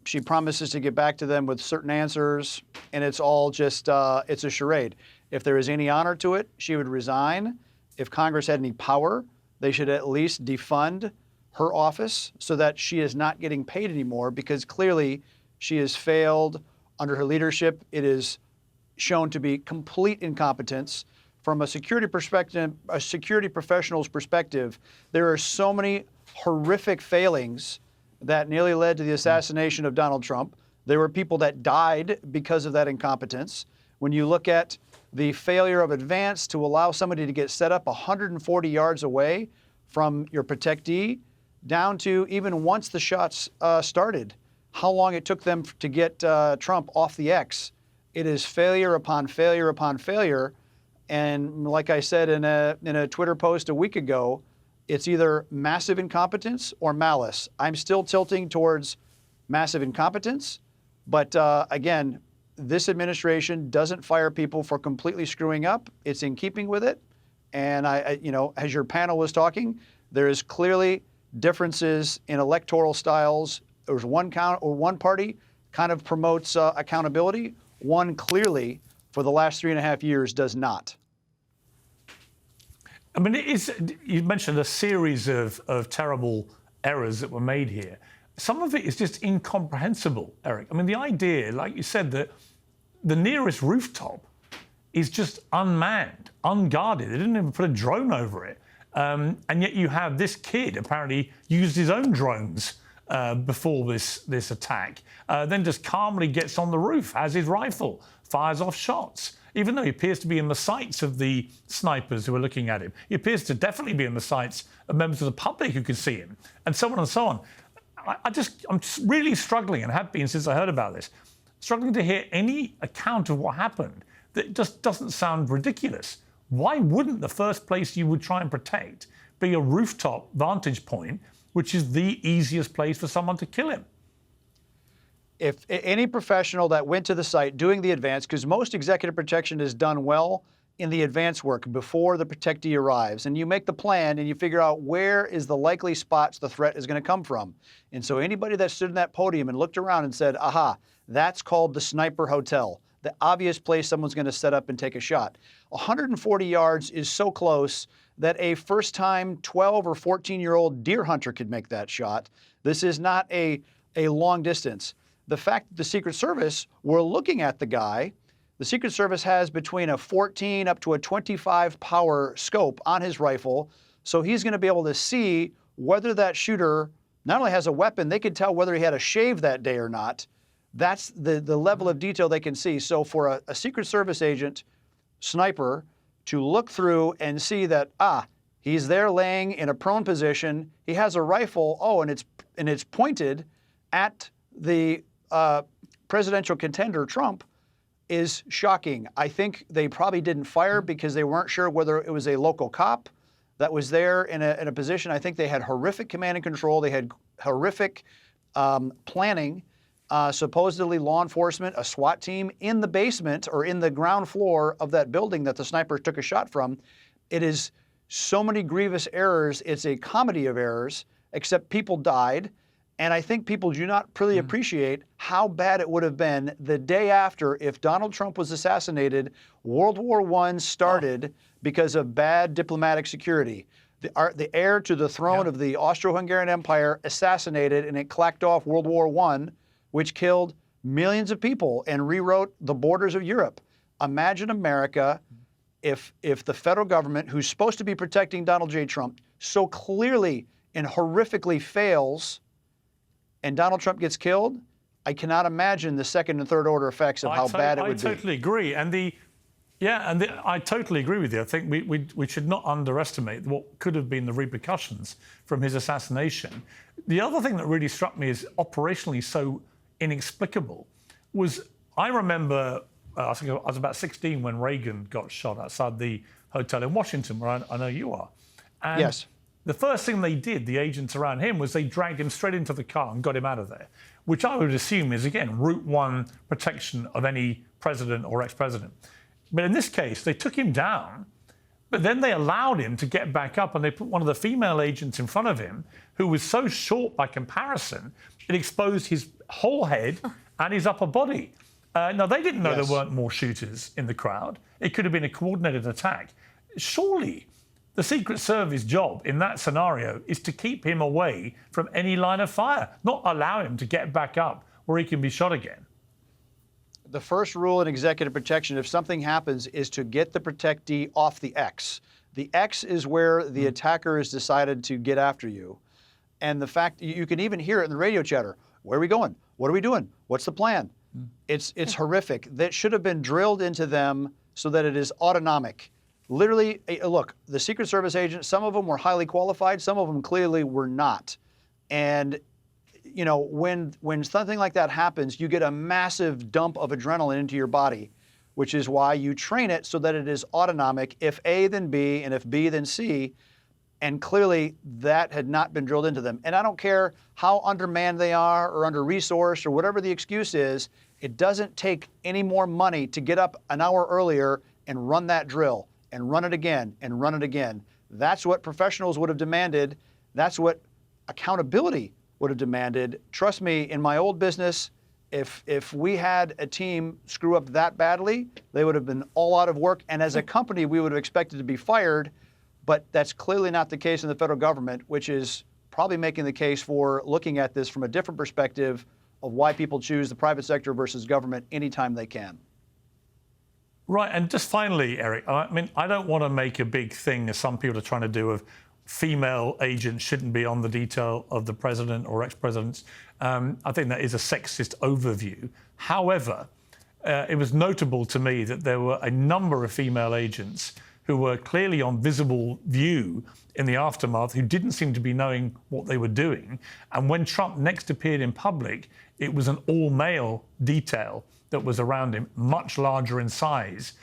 She promises to get back to them with certain answers, and it's all just, it's a charade. If there is any honor to it, she would resign. If Congress had any power, they should at least defund her office so that she is not getting paid anymore because clearly she has failed under her leadership. It is shown to be complete incompetence. From a security perspective, a security professional's perspective, there are so many horrific failings that nearly led to the assassination of Donald Trump. There were people that died because of that incompetence. When you look at the failure of advance to allow somebody to get set up 140 yards away from your protectee, down to even once the shots started, how long it took them to get Trump off the X. It is failure upon failure upon failure. And like I said in a Twitter post a week ago, it's either massive incompetence or malice. I'm still tilting towards massive incompetence. But again, this administration doesn't fire people for completely screwing up. It's in keeping with it. And as your panel was talking, there is clearly differences in electoral styles. There's one party kind of promotes accountability. One clearly, for the last 3.5 years, does not. I mean, you mentioned a series of terrible errors that were made here. Some of it is just incomprehensible, Eric. I mean, the idea, like you said, that the nearest rooftop is just unmanned, unguarded. They didn't even put a drone over it. And yet you have this kid apparently used his own drones before this attack, then just calmly gets on the roof, has his rifle, fires off shots, even though he appears to be in the sights of the snipers who are looking at him. He appears to definitely be in the sights of members of the public who can see him, and so on and so on. I'm just really struggling, and have been since I heard about this, struggling to hear any account of what happened that just doesn't sound ridiculous. Why wouldn't the first place you would try and protect be a rooftop vantage point, which is the easiest place for someone to kill him? If any professional that went to the site doing the advance, because most executive protection is done well in the advance work before the protectee arrives, and you make the plan and you figure out where is the likely spots the threat is going to come from. And so anybody that stood in that podium and looked around and said, aha, that's called the sniper hotel, the obvious place someone's going to set up and take a shot. 140 yards is so close that a first-time 12 or 14-year-old deer hunter could make that shot. This is not a long distance. The fact that the Secret Service were looking at the guy, the Secret Service has between a 14 up to a 25 power scope on his rifle, so he's going to be able to see whether that shooter not only has a weapon, they could tell whether he had a shave that day or not. That's the level of detail they can see. So for a Secret Service agent, sniper, to look through and see that, he's there laying in a prone position, he has a rifle, and it's pointed at the presidential contender, Trump, is shocking. I think they probably didn't fire because they weren't sure whether it was a local cop that was there in a position. I think they had horrific command and control. They had horrific planning. Supposedly law enforcement, a SWAT team in the basement or in the ground floor of that building that the sniper took a shot from. It is so many grievous errors. It's a comedy of errors, except people died. And I think people do not really appreciate how bad it would have been the day after if Donald Trump was assassinated. World War I started because of bad diplomatic security. The heir to the throne of the Austro-Hungarian Empire assassinated, and it clacked off World War I, which killed millions of people and rewrote the borders of Europe. Imagine America if the federal government, who's supposed to be protecting Donald J. Trump, so clearly and horrifically fails, and Donald Trump gets killed. I cannot imagine the second and third order effects of how bad it would be. I totally agree. I totally agree with you. I think we should not underestimate what could have been the repercussions from his assassination. The other thing that really struck me as operationally so inexplicable was, I remember, I think I was about 16 when Reagan got shot outside the hotel in Washington, where I know you are. And yes. The first thing they did, the agents around him, was they dragged him straight into the car and got him out of there, which I would assume is, again, route one protection of any president or ex-president. But in this case, they took him down, but then they allowed him to get back up, and they put one of the female agents in front of him, who was so short by comparison, it exposed his whole head and his upper body. Now, they didn't know there weren't more shooters in the crowd. It could have been a coordinated attack. Surely the Secret Service job in that scenario is to keep him away from any line of fire, not allow him to get back up where he can be shot again. The first rule in executive protection, if something happens, is to get the protectee off the X. The X is where the attacker has decided to get after you. And the fact, you can even hear it in the radio chatter. Where are we going? What are we doing? What's the plan? It's horrific. That should have been drilled into them so that it is autonomic. Literally, look, the Secret Service agents, some of them were highly qualified, some of them clearly were not. And, you know, when something like that happens, you get a massive dump of adrenaline into your body, which is why you train it so that it is autonomic. If A, then B, and if B, then C. And clearly that had not been drilled into them. And I don't care how undermanned they are or under-resourced or whatever the excuse is, it doesn't take any more money to get up an hour earlier and run that drill and run it again and run it again. That's what professionals would have demanded. That's what accountability would have demanded. Trust me, in my old business, if we had a team screw up that badly, they would have been all out of work. And as a company, we would have expected to be fired. But that's clearly not the case in the federal government, which is probably making the case for looking at this from a different perspective of why people choose the private sector versus government anytime they can. Right, and just finally, Eric, I mean, I don't want to make a big thing, as some people are trying to do, of female agents shouldn't be on the detail of the president or ex-presidents. I think that is a sexist overview. However, it was notable to me that there were a number of female agents who were clearly on visible view in the aftermath, who didn't seem to be knowing what they were doing. And when Trump next appeared in public, it was an all-male detail that was around him, much larger in size.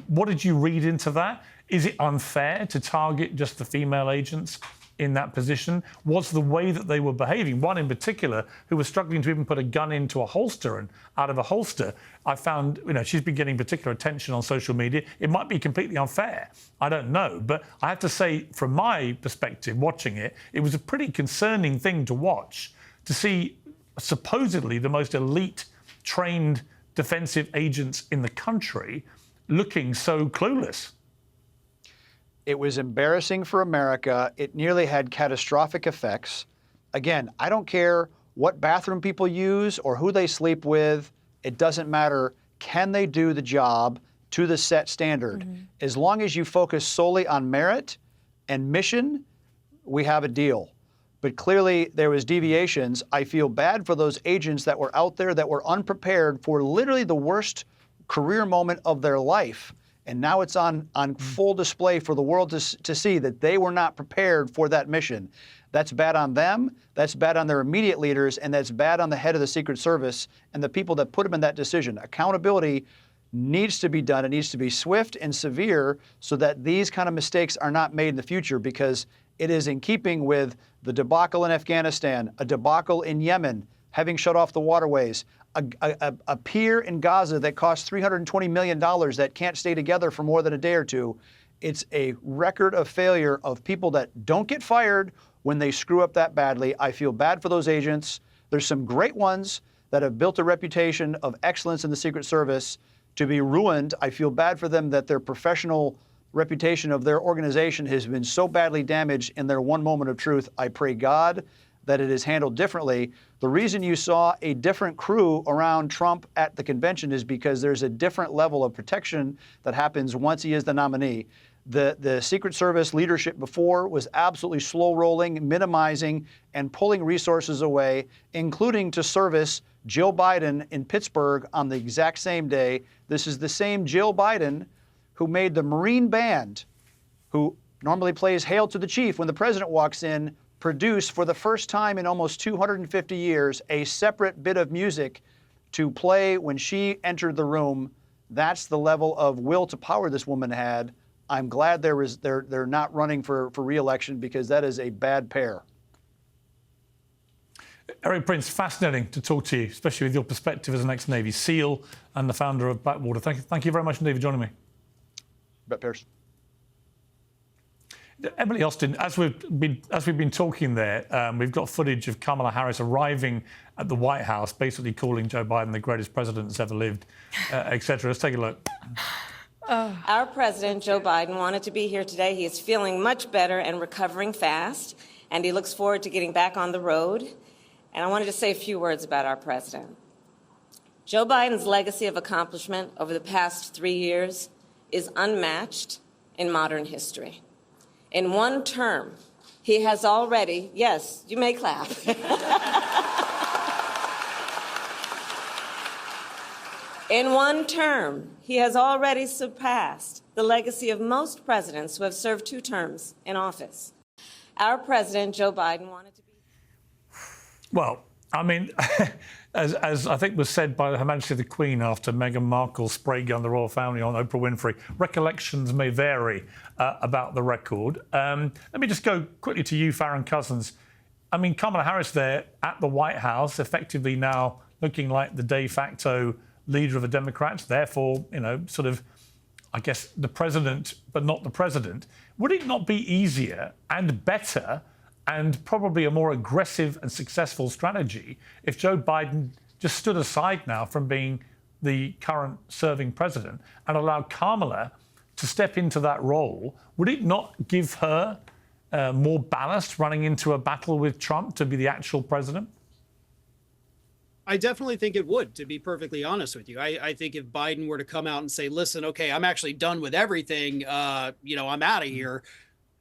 What did you read into that? Is it unfair to target just the female agents in that position? Was the way that they were behaving, one in particular who was struggling to even put a gun into a holster and out of a holster, I found, she's been getting particular attention on social media. It might be completely unfair. I don't know. But I have to say, from my perspective, watching it, it was a pretty concerning thing to watch, to see supposedly the most elite trained defensive agents in the country looking so clueless. It was embarrassing for America. It nearly had catastrophic effects. Again, I don't care what bathroom people use or who they sleep with. It doesn't matter. Can they do the job to the set standard? As long as you focus solely on merit and mission, we have a deal. But clearly there was deviations. I feel bad for those agents that were out there that were unprepared for literally the worst career moment of their life. And now it's on full display for the world to see that they were not prepared for that mission. That's bad on them, that's bad on their immediate leaders, and that's bad on the head of the Secret Service and the people that put them in that decision. Accountability needs to be done. It needs to be swift and severe so that these kind of mistakes are not made in the future, because it is in keeping with the debacle in Afghanistan, a debacle in Yemen, having shut off the waterways, a pier in Gaza that cost $320 million that can't stay together for more than a day or two. It's a record of failure of people that don't get fired when they screw up that badly. I feel bad for those agents. There's some great ones that have built a reputation of excellence in the Secret Service to be ruined. I feel bad for them that their professional reputation of their organization has been so badly damaged in their one moment of truth. I pray God that it is handled differently. The reason you saw a different crew around Trump at the convention is because there's a different level of protection that happens once he is the nominee. The Secret Service leadership before was absolutely slow rolling, minimizing, and pulling resources away, including to service Jill Biden in Pittsburgh on the exact same day. This is the same Jill Biden who made the Marine Band, who normally plays Hail to the Chief when the president walks in, produce for the first time in almost 250 years a separate bit of music to play when she entered the room. That's the level of will to power this woman had. I'm glad they're not running for re-election, because that is a bad pair. Erik Prince, fascinating to talk to you, especially with your perspective as an ex-Navy SEAL and the founder of Blackwater. Thank you very much indeed for joining me. Bet, Piers. Emily Austin, as we've been talking there, we've got footage of Kamala Harris arriving at the White House, basically calling Joe Biden the greatest president that's ever lived, etc. Let's take a look. Our president, Joe Biden, wanted to be here today. He is feeling much better and recovering fast, and he looks forward to getting back on the road. And I wanted to say a few words about our president. Joe Biden's legacy of accomplishment over the past 3 years is unmatched in modern history. In one term, he has already, yes, you may clap. In one term, he has already surpassed the legacy of most presidents who have served 2 terms in office. Our president, Joe Biden, wanted to be... Well, I mean, as I think was said by Her Majesty the Queen after Meghan Markle spray gunned the royal family on Oprah Winfrey, recollections may vary about the record. Let me just go quickly to you, Farron Cousins. I mean, Kamala Harris there at the White House, effectively now looking like the de facto leader of the Democrats, therefore, you know, sort of, I guess, the president, but not the president. Would it not be easier and better and probably a more aggressive and successful strategy if Joe Biden just stood aside now from being the current serving president and allowed Kamala to step into that role? Would it not give her more ballast running into a battle with Trump to be the actual president? I definitely think it would, to be perfectly honest with you. I think if Biden were to come out and say, listen, okay, I'm actually done with everything, you know, I'm out of here,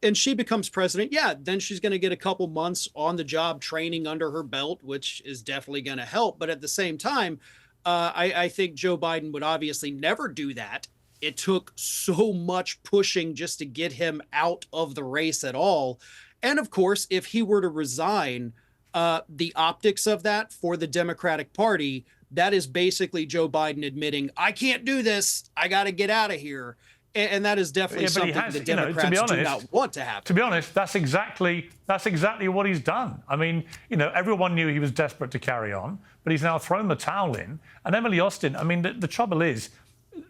and she becomes president, yeah, then she's going to get a couple months on the job training under her belt, which is definitely going to help. But at the same time, I think Joe Biden would obviously never do that. It took so much pushing just to get him out of the race at all. And of course, if he were to resign, the optics of that for the Democratic Party, that is basically Joe Biden admitting, I can't do this, I got to get out of here. And that is definitely something the Democrats do not want to happen. To be honest, that's exactly what he's done. I mean, you know, everyone knew he was desperate to carry on, but he's now thrown the towel in. And Emily Austin, I mean, the trouble is,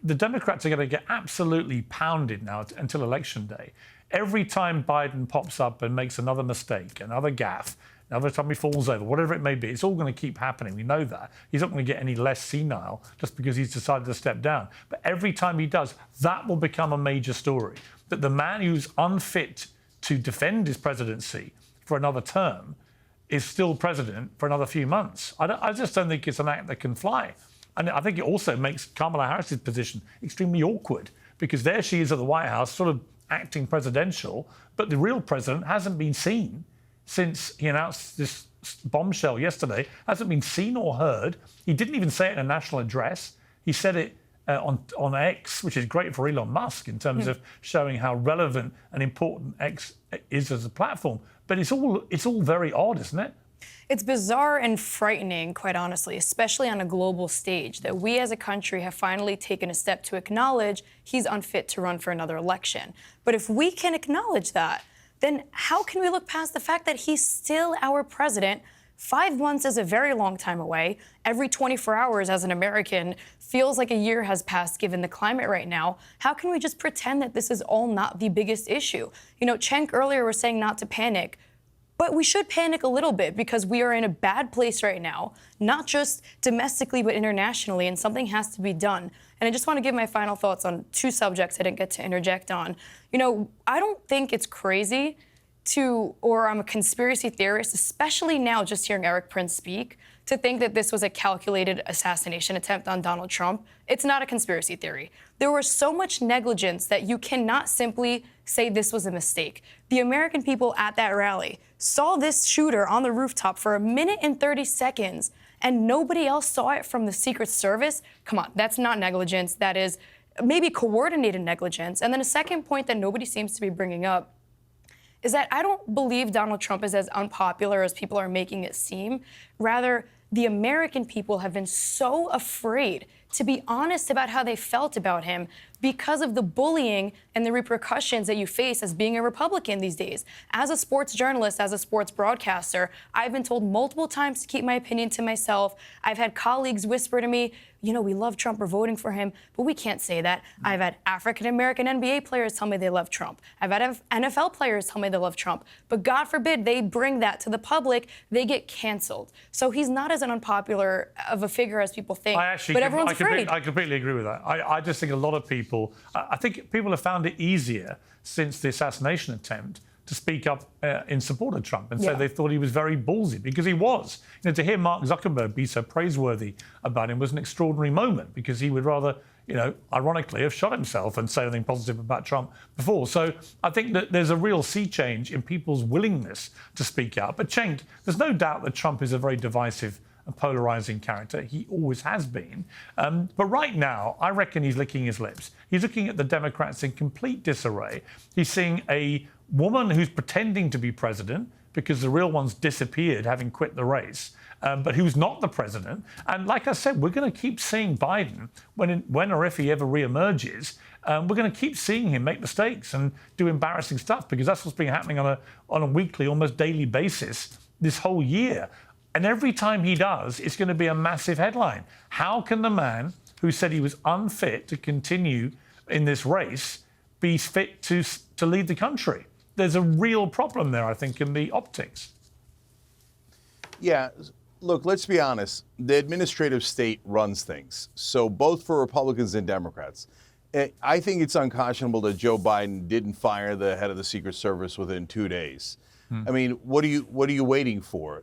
the Democrats are going to get absolutely pounded now until Election Day. Every time Biden pops up and makes another mistake, another gaffe, every time he falls over, whatever it may be, it's all going to keep happening. We know that. He's not going to get any less senile just because he's decided to step down. But every time he does, that will become a major story. That the man who's unfit to defend his presidency for another term is still president for another few months. I just don't think it's an act that can fly. And I think it also makes Kamala Harris's position extremely awkward because there she is at the White House, sort of acting presidential, but the real president hasn't been seen since he announced this bombshell yesterday, hasn't been seen or heard. He didn't even say it in a national address. He said it on X, which is great for Elon Musk in terms of showing how relevant and important X is as a platform. But it's all very odd, isn't it? It's bizarre and frightening, quite honestly, especially on a global stage, that we as a country have finally taken a step to acknowledge he's unfit to run for another election. But if we can acknowledge that, then how can we look past the fact that he's still our president? 5 months is a very long time away. Every 24 hours as an American feels like a year has passed given the climate right now. How can we just pretend that this is all not the biggest issue? You know, Cenk earlier was saying not to panic, but we should panic a little bit because we are in a bad place right now, not just domestically, but internationally, and something has to be done. And I just want to give my final thoughts on 2 subjects I didn't get to interject on. You know, I don't think it's crazy or I'm a conspiracy theorist, especially now just hearing Erik Prince speak, to think that this was a calculated assassination attempt on Donald Trump. It's not a conspiracy theory. There was so much negligence that you cannot simply say this was a mistake. The American people at that rally saw this shooter on the rooftop for 1 minute and 30 seconds, and nobody else saw it from the Secret Service. Come on, that's not negligence. That is maybe coordinated negligence. And then a second point that nobody seems to be bringing up is that I don't believe Donald Trump is as unpopular as people are making it seem. Rather, the American people have been so afraid to be honest about how they felt about him because of the bullying and the repercussions that you face as being a Republican these days. As a sports journalist, as a sports broadcaster, I've been told multiple times to keep my opinion to myself. I've had colleagues whisper to me, you know, we love Trump, we're voting for him, but we can't say that. I've had African-American NBA players tell me they love Trump. I've had NFL players tell me they love Trump. But God forbid they bring that to the public, they get canceled. So he's not as an unpopular of a figure as people think, but everyone's afraid. I completely agree with that. I just think a lot of people, I think people have found it easier since the assassination attempt to speak up in support of Trump and say they thought he was very ballsy, because he was. You know, to hear Mark Zuckerberg be so praiseworthy about him was an extraordinary moment, because he would rather, you know, ironically have shot himself and say anything positive about Trump before. So I think that there's a real sea change in people's willingness to speak out. But Cenk, there's no doubt that Trump is a very divisive and polarizing character. He always has been. But right now, I reckon he's licking his lips. He's looking at the Democrats in complete disarray. He's seeing a woman who's pretending to be president because the real one's disappeared, having quit the race. but who's not the president. And like I said, we're going to keep seeing Biden when or if he ever reemerges. We're going to keep seeing him make mistakes and do embarrassing stuff, because that's what's been happening on a weekly, almost daily basis this whole year. And every time he does, it's going to be a massive headline. How can the man who said he was unfit to continue in this race be fit to lead the country? There's a real problem there, I think, in the optics. Yeah. Look, let's be honest. The administrative state runs things. So both for Republicans and Democrats. I think it's unconscionable that Joe Biden didn't fire the head of the Secret Service within 2 days. I mean, what are you waiting for?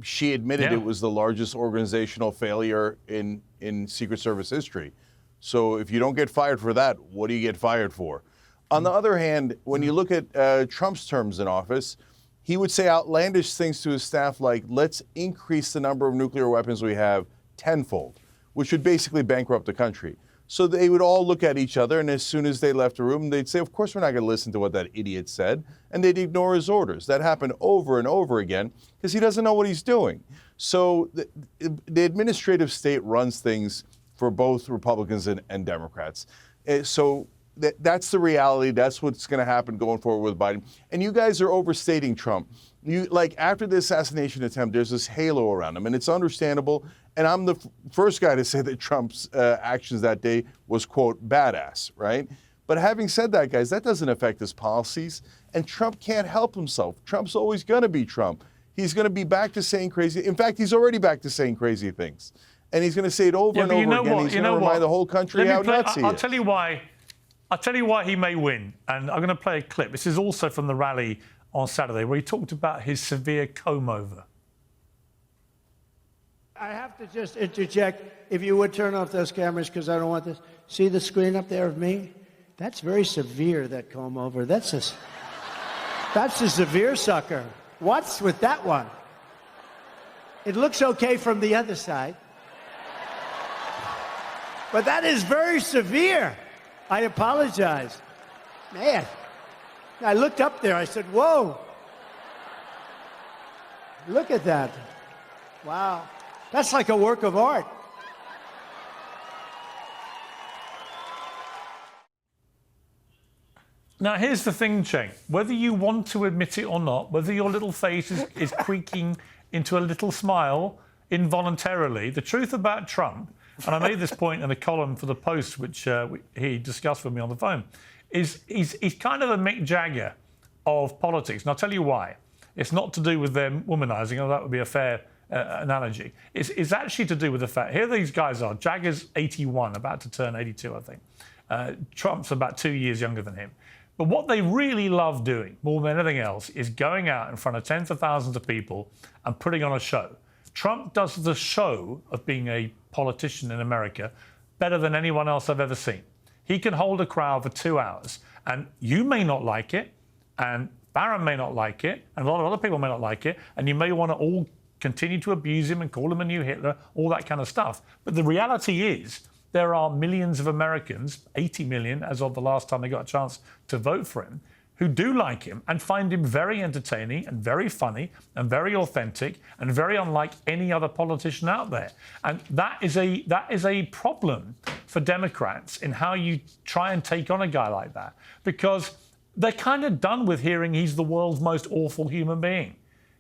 She admitted it was the largest organizational failure in Secret Service history. So if you don't get fired for that, what do you get fired for? On the other hand, when you look at Trump's terms in office, he would say outlandish things to his staff like, let's increase the number of nuclear weapons we have tenfold, which would basically bankrupt the country. So they would all look at each other, and as soon as they left the room, they'd say, of course we're not going to listen to what that idiot said, and they'd ignore his orders. That happened over and over again because he doesn't know what he's doing. So the administrative state runs things for both Republicans and Democrats. So that's the reality. That's what's going to happen going forward with Biden. And you guys are overstating Trump. After the assassination attempt, there's this halo around him, and it's understandable. And I'm the first guy to say that Trump's actions that day was, quote, badass, right? But having said that, guys, that doesn't affect his policies. And Trump can't help himself. Trump's always going to be Trump. He's going to be back to saying crazy. In fact, he's already back to saying crazy things. And he's going to say it over and over again. He's going to remind the whole country how nuts he is. I'll tell you why he may win. And I'm going to play a clip. This is also from the rally on Saturday, where he talked about his severe comb-over. I have to just interject, if you would turn off those cameras, because I don't want this. See the screen up there of me? That's very severe, that comb-over. That's a severe sucker. What's with that one? It looks okay from the other side. But that is very severe. I apologize. Man, I looked up there. I said, whoa. Look at that. Wow. That's like a work of art. Now, here's the thing, Cenk. Whether you want to admit it or not, whether your little face is creaking into a little smile involuntarily, the truth about Trump, and I made this point in a column for the Post, which he discussed with me on the phone, is he's kind of the Mick Jagger of politics. And I'll tell you why. It's not to do with them womanizing, although that would be a fair analogy. It's actually to do with the fact, here these guys are. Jagger's 81, about to turn 82, I think. Trump's about 2 years younger than him. But what they really love doing, more than anything else, is going out in front of tens of thousands of people and putting on a show. Trump does the show of being a politician in America better than anyone else I've ever seen. He can hold a crowd for 2 hours, and you may not like it, and Farron may not like it, and a lot of other people may not like it, and you may want to all continue to abuse him and call him a new Hitler, all that kind of stuff. But the reality is there are millions of Americans, 80 million as of the last time they got a chance to vote for him, who do like him and find him very entertaining and very funny and very authentic and very unlike any other politician out there. And that is a problem for Democrats in how you try and take on a guy like that, because they're kind of done with hearing he's the world's most awful human being,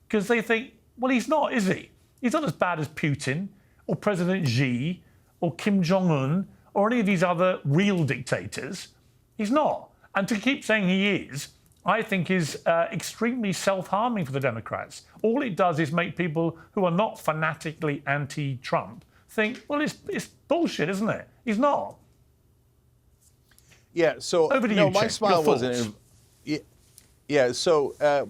because they think, well, he's not, is he? He's not as bad as Putin or President Xi or Kim Jong-un or any of these other real dictators. He's not. And to keep saying he is, I think is extremely self-harming for the Democrats. All it does is make people who are not fanatically anti-Trump think, well, it's bullshit, isn't it? He's not. Yeah, so over to you, my Cenk. smile wasn't.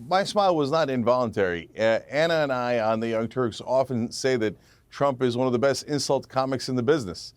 My smile was not involuntary. Anna and I on the Young Turks often say that Trump is one of the best insult comics in the business.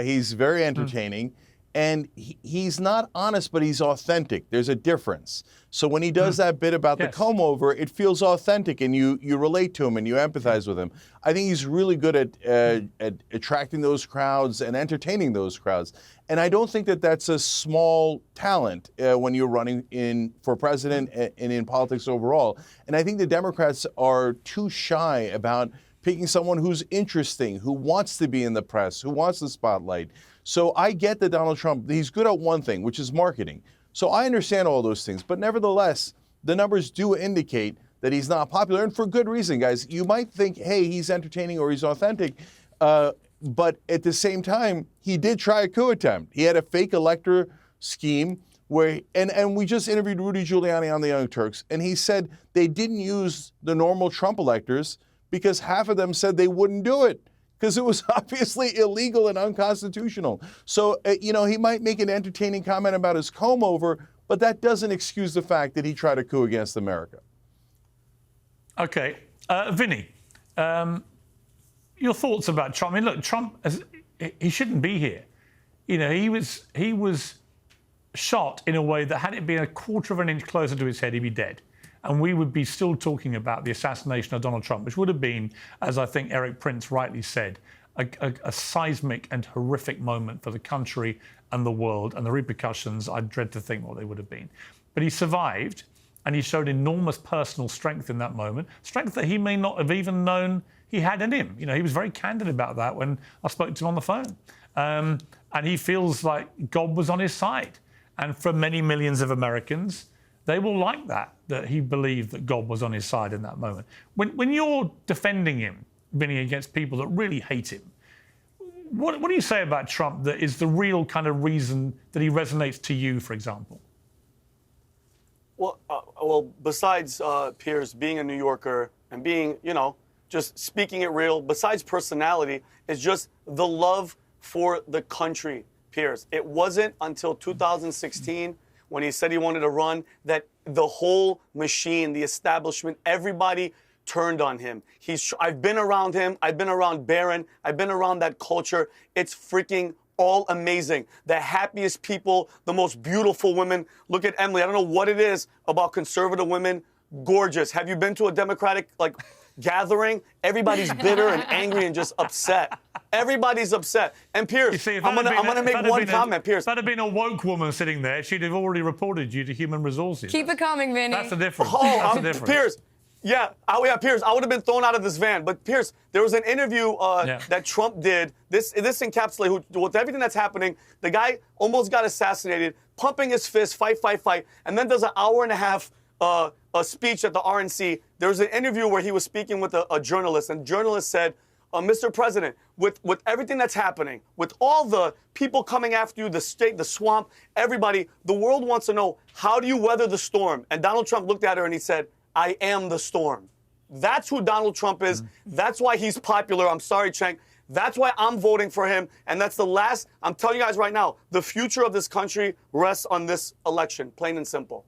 He's very entertaining. And he's not honest, but he's authentic. There's a difference. So when he does that bit about the comb over, it feels authentic, and you relate to him and you empathize with him. I think he's really good at attracting those crowds and entertaining those crowds. And I don't think that that's a small talent when you're running for president and in politics overall. And I think the Democrats are too shy about picking someone who's interesting, who wants to be in the press, who wants the spotlight. So I get that Donald Trump, he's good at one thing, which is marketing. So I understand all those things. But nevertheless, the numbers do indicate that he's not popular, and for good reason, guys. You might think, hey, he's entertaining or he's authentic, but at the same time, he did try a coup attempt. He had a fake elector scheme where, and we just interviewed Rudy Giuliani on the Young Turks, and he said they didn't use the normal Trump electors because half of them said they wouldn't do it because it was obviously illegal and unconstitutional. So, he might make an entertaining comment about his comb over, but that doesn't excuse the fact that he tried a coup against America. Okay. Vinny, your thoughts about Trump? I mean, look, Trump, he shouldn't be here. He was shot in a way that had it been a quarter of an inch closer to his head, he'd be dead. And we would be still talking about the assassination of Donald Trump, which would have been, as I think Erik Prince rightly said, a seismic and horrific moment for the country and the world, and the repercussions, I dread to think what they would have been. But he survived. And he showed enormous personal strength in that moment, strength that he may not have even known he had in him. He was very candid about that when I spoke to him on the phone. And he feels like God was on his side. And for many millions of Americans, they will like that he believed that God was on his side in that moment. When you're defending him, Vinny, against people that really hate him, what do you say about Trump that is the real kind of reason that he resonates to you, for example? Well, besides Piers being a New Yorker and being, just speaking it real, besides personality, is just the love for the country, Piers. It wasn't until 2016 when he said he wanted to run that the whole machine, the establishment, everybody turned on him. I've been around him. I've been around Barron. I've been around that culture. It's freaking all amazing. The happiest people, the most beautiful women. Look at Emily. I don't know what it is about conservative women. Gorgeous. Have you been to a Democratic gathering? Everybody's bitter and angry and just upset. Everybody's upset. And Piers, I'm gonna make one comment, Piers. If that had been a woke woman sitting there, she'd have already reported you to Human Resources. Keep it coming, Vinny. That's the difference. That's the difference. Piers. Yeah, Piers, I would have been thrown out of this van. But Piers, there was an interview that Trump did. This encapsulates with everything that's happening. The guy almost got assassinated, pumping his fist, fight, and then does an hour and a half a speech at the RNC. There was an interview where he was speaking with a journalist, and the journalist said, Mr. President, with everything that's happening, with all the people coming after you, the state, the swamp, everybody, the world wants to know, how do you weather the storm? And Donald Trump looked at her and he said, I am the storm. That's who Donald Trump is. That's why he's popular. I'm sorry, Cenk. That's why I'm voting for him. And that's the last, I'm telling you guys right now, the future of this country rests on this election, plain and simple.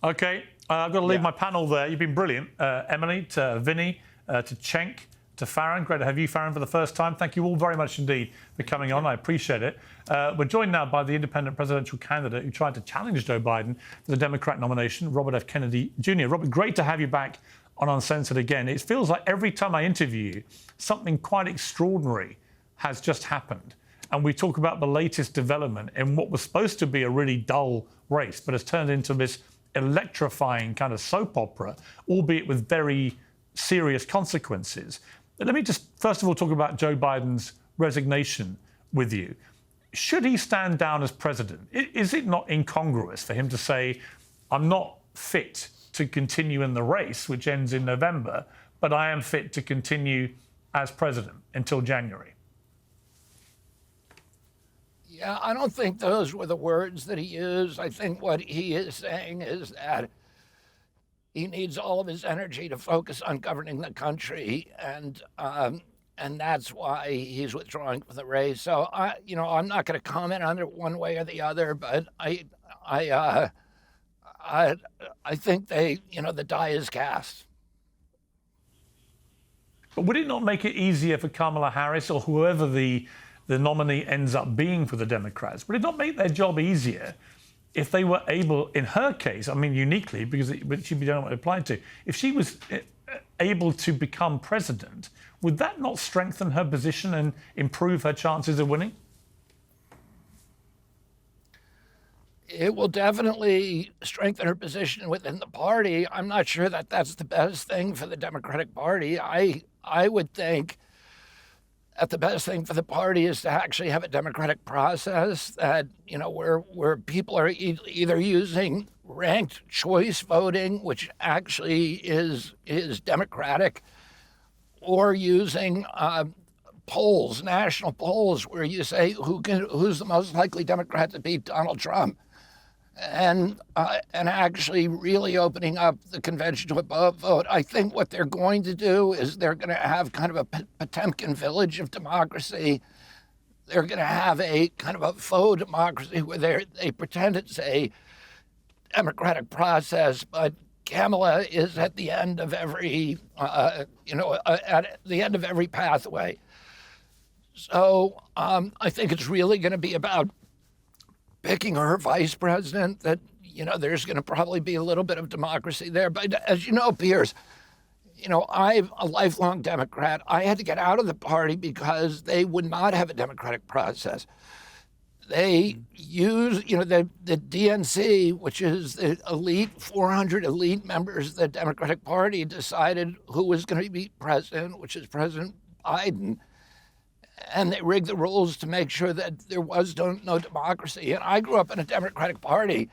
Okay, I've got to leave my panel there. You've been brilliant. Emily, to Vinny, to Cenk, to Farron. Great to have you, Farron, for the first time. Thank you all very much indeed for coming on. I appreciate it. We're joined now by the independent presidential candidate who tried to challenge Joe Biden for the Democrat nomination, Robert F. Kennedy Jr. Robert, great to have you back on Uncensored again. It feels like every time I interview you, something quite extraordinary has just happened. And we talk about the latest development in what was supposed to be a really dull race, but has turned into this electrifying kind of soap opera, albeit with very serious consequences. Let me just, first of all, talk about Joe Biden's resignation with you. Should he stand down as president? Is it not incongruous for him to say, I'm not fit to continue in the race, which ends in November, but I am fit to continue as president until January? Yeah, I don't think those were the words that he used. I think what he is saying is that he needs all of his energy to focus on governing the country, and that's why he's withdrawing from the race. So I'm not going to comment on it one way or the other, but I think the die is cast. But would it not make it easier for Kamala Harris or whoever the nominee ends up being for the Democrats? Would it not make their job easier if they were able, in her case, I mean uniquely, because she'd be doing what it applied to, if she was able to become president, would that not strengthen her position and improve her chances of winning? It will definitely strengthen her position within the party. I'm not sure that that's the best thing for the Democratic Party. I would think that the best thing for the party is to actually have a democratic process that, you know, where people are either using ranked choice voting, which actually is democratic, or using polls, national polls, where you say who's the most likely Democrat to beat Donald Trump, and actually really opening up the convention to a vote. I think what they're going to do is they're going to have kind of a Potemkin village of democracy. They're going to have a kind of a faux democracy where they pretend it's a democratic process, but Kamala is at the end of every, at the end of every pathway. So I think it's really going to be about picking her vice president, that, you know, there's going to probably be a little bit of democracy there. But as you know, Piers, you know, I'm a lifelong Democrat. I had to get out of the party because they would not have a democratic process. They use, you know, the DNC, which is the 400 elite members of the Democratic Party, decided who was going to be president, which is President Biden. And they rigged the rules to make sure that there was no democracy. And I grew up in a Democratic Party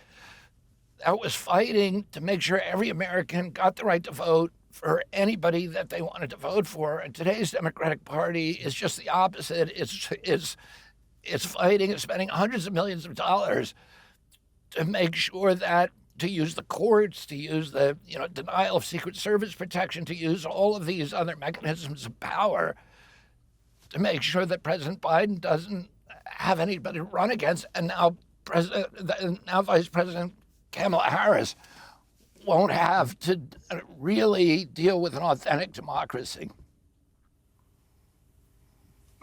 that was fighting to make sure every American got the right to vote for anybody that they wanted to vote for. And today's Democratic Party is just the opposite. It's fighting and spending hundreds of millions of dollars to make sure that, to use the courts, to use the, you know, denial of Secret Service protection, to use all of these other mechanisms of power to make sure that President Biden doesn't have anybody to run against. And now Vice President Kamala Harris won't have to really deal with an authentic democracy.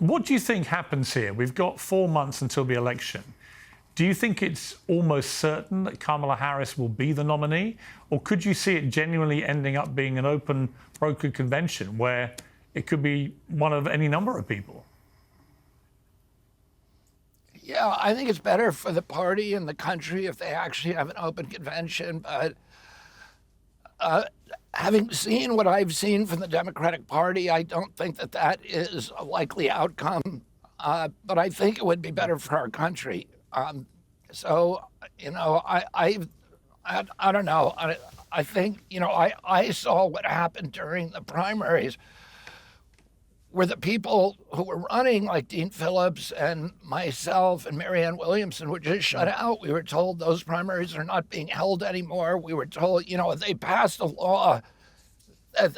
What do you think happens here? We've got 4 months until the election. Do you think it's almost certain that Kamala Harris will be the nominee? Or could you see it genuinely ending up being an open brokered convention where it could be one of any number of people? Yeah, I think it's better for the party and the country if they actually have an open convention. But having seen what I've seen from the Democratic Party, I don't think that that is a likely outcome. But I think it would be better for our country. So, you know, I don't know. I think, you know, I saw what happened during the primaries, where the people who were running, like Dean Phillips and myself and Marianne Williamson, were just shut out. We were told those primaries are not being held anymore. We were told, you know, they passed a law,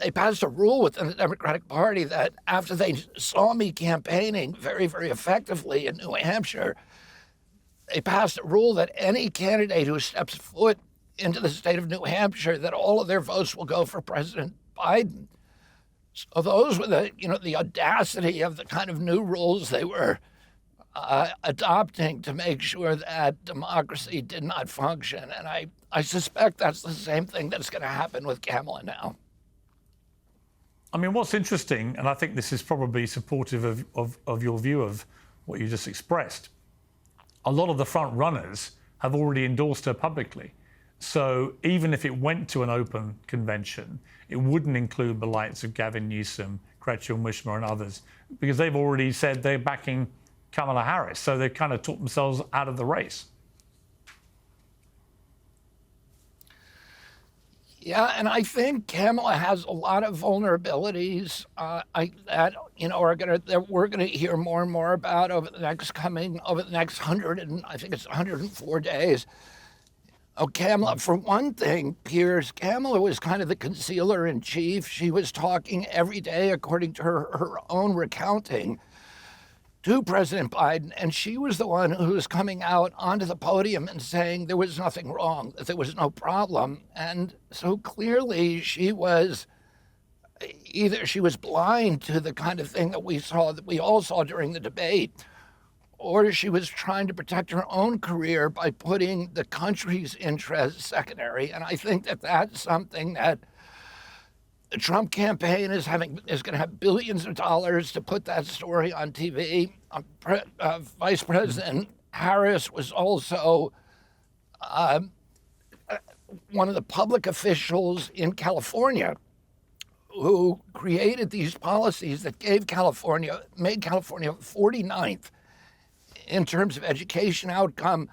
they passed a rule within the Democratic Party that after they saw me campaigning very, very effectively in New Hampshire, they passed a rule that any candidate who steps foot into the state of New Hampshire, that all of their votes will go for President Biden. So those were the audacity of the kind of new rules they were adopting to make sure that democracy did not function. And I suspect that's the same thing that's going to happen with Kamala now. I mean, what's interesting, and I think this is probably supportive of your view of what you just expressed, a lot of the front runners have already endorsed her publicly. So even if it went to an open convention, it wouldn't include the likes of Gavin Newsom, Gretchen Whitmer and others, because they've already said they're backing Kamala Harris. So they've kind of talked themselves out of the race. Yeah, and I think Kamala has a lot of vulnerabilities that we're gonna hear more and more about over the next 104 days. Oh, Kamala, for one thing, Piers, Kamala was kind of the concealer in chief. She was talking every day, according to her own recounting, to President Biden, and she was the one who was coming out onto the podium and saying there was nothing wrong, that there was no problem. And so clearly she was blind to the kind of thing that we all saw during the debate, or she was trying to protect her own career by putting the country's interests secondary. And I think that that's something that the Trump campaign is going to have billions of dollars to put that story on TV. Vice President Harris was also one of the public officials in California who created these policies that made California 49th in terms of education outcome,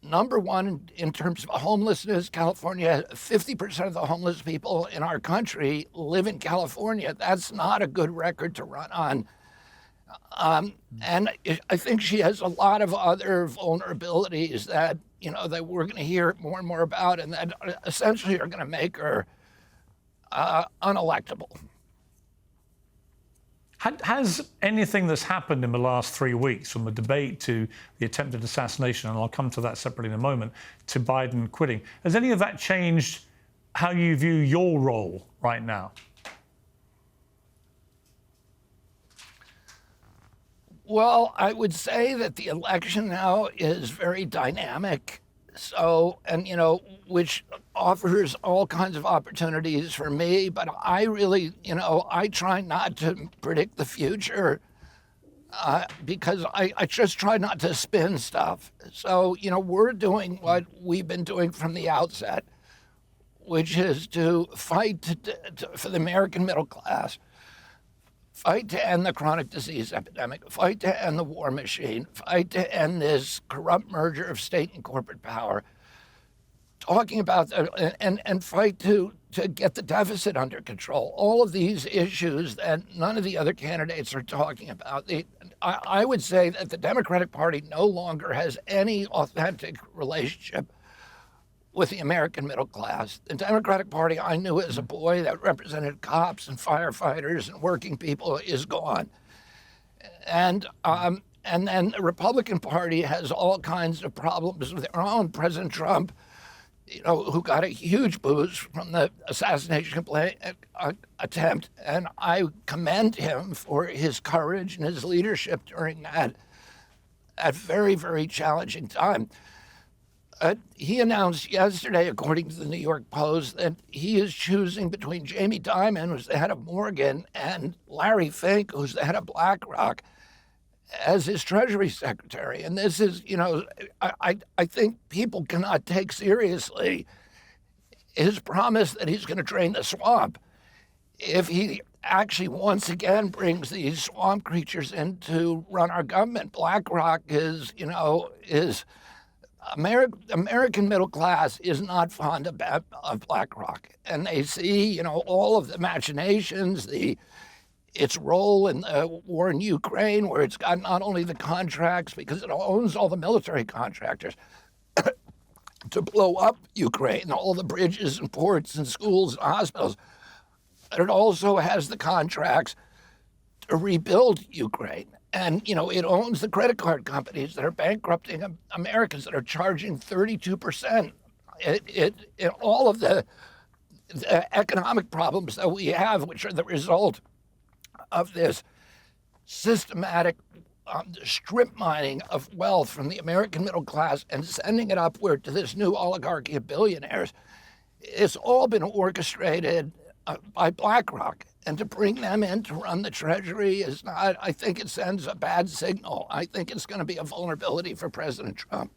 number one in terms of homelessness. California, 50% of the homeless people in our country live in California. That's not a good record to run on. And I think she has a lot of other vulnerabilities that, that we're going to hear more and more about, and that essentially are going to make her unelectable. Has anything that's happened in the last 3 weeks, from the debate to the attempted assassination, and I'll come to that separately in a moment, to Biden quitting, has any of that changed how you view your role right now? Well, I would say that the election now is very dynamic. So, and, which offers all kinds of opportunities for me, but I really, I try not to predict the future because I just try not to spin stuff. So, we're doing what we've been doing from the outset, which is to fight for the American middle class, fight to end the chronic disease epidemic, fight to end the war machine, fight to end this corrupt merger of state and corporate power, talking about and fight to get the deficit under control. All of these issues that none of the other candidates are talking about. I would say that the Democratic Party no longer has any authentic relationship with the American middle class. The Democratic Party I knew as a boy that represented cops and firefighters and working people is gone. And then the Republican Party has all kinds of problems with their own. President Trump, who got a huge boost from the assassination attempt, and I commend him for his courage and his leadership during that very, very challenging time. He announced yesterday, according to the New York Post, that he is choosing between Jamie Dimon, who's the head of Morgan, and Larry Fink, who's the head of BlackRock, as his Treasury Secretary. And this is, I think people cannot take seriously his promise that he's going to drain the swamp if he actually once again brings these swamp creatures in to run our government. BlackRock is American middle class is not fond of BlackRock, and they see, all of the machinations, its role in the war in Ukraine, where it's got not only the contracts, because it owns all the military contractors, to blow up Ukraine, all the bridges and ports and schools and hospitals, but it also has the contracts to rebuild Ukraine. And, it owns the credit card companies that are bankrupting Americans, that are charging 32%. All of the economic problems that we have, which are the result of this systematic strip mining of wealth from the American middle class and sending it upward to this new oligarchy of billionaires, it's all been orchestrated by BlackRock. And to bring them in to run the Treasury is not, I think it sends a bad signal. I think it's going to be a vulnerability for President Trump.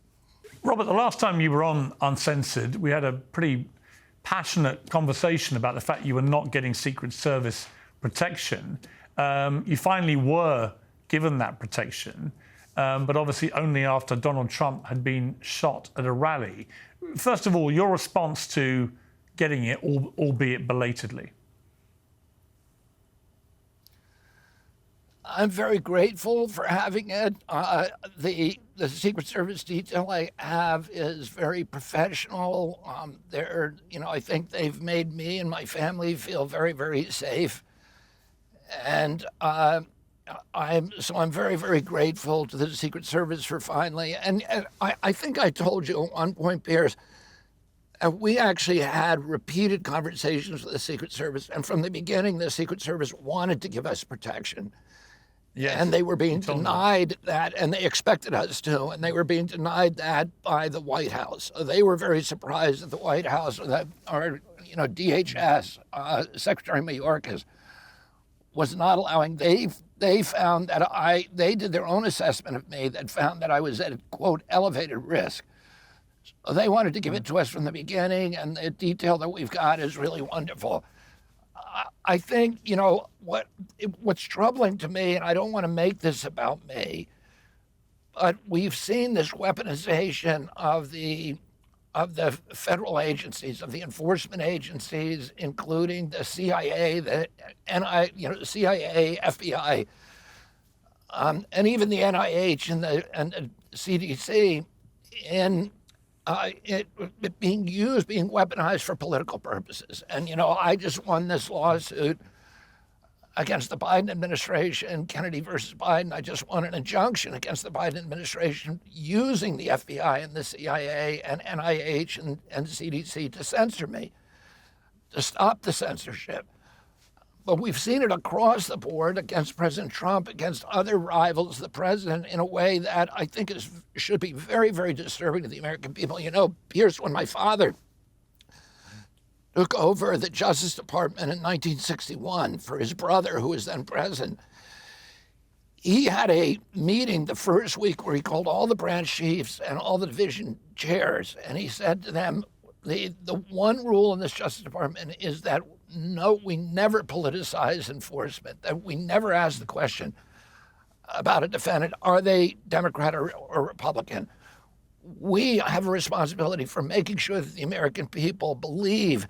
Robert, the last time you were on Uncensored, we had a pretty passionate conversation about the fact you were not getting Secret Service protection. You finally were given that protection, but obviously only after Donald Trump had been shot at a rally. First of all, your response to getting it, albeit belatedly. I'm very grateful for having it. The Secret Service detail I have is very professional. I think they've made me and my family feel very, very safe. And I'm very, very grateful to the Secret Service for finally. And I think I told you at one point, Piers, we actually had repeated conversations with the Secret Service. And from the beginning, the Secret Service wanted to give us protection. Yes, and they were being denied that, and they expected us to, and they were being denied that by the White House. So they were very surprised that the White House, or that our, DHS, Secretary Mayorkas, was not allowing. They found that they did their own assessment of me that found that I was at, quote, elevated risk So they wanted to give it to us from the beginning, and the detail that we've got is really wonderful. I think, you know, what's troubling to me, and I don't want to make this about me, but we've seen this weaponization of the federal agencies, of the enforcement agencies, including the CIA, the CIA, FBI, and even the NIH and the CDC, in it being weaponized for political purposes. And, you know, I just won this lawsuit against the Biden administration, Kennedy versus Biden. I just won an injunction against the Biden administration using the FBI and the CIA and NIH and CDC to censor me, to stop the censorship. But we've seen it across the board against President Trump, against other rivals of the president, in a way that I think should be very, very disturbing to the American people. You know, Piers, when my father took over the Justice Department in 1961 for his brother, who was then president, he had a meeting the first week where he called all the branch chiefs and all the division chairs, and he said to them, the one rule in this Justice Department is that no, we never politicize enforcement, that we never ask the question about a defendant, are they Democrat or Republican? We have a responsibility for making sure that the American people believe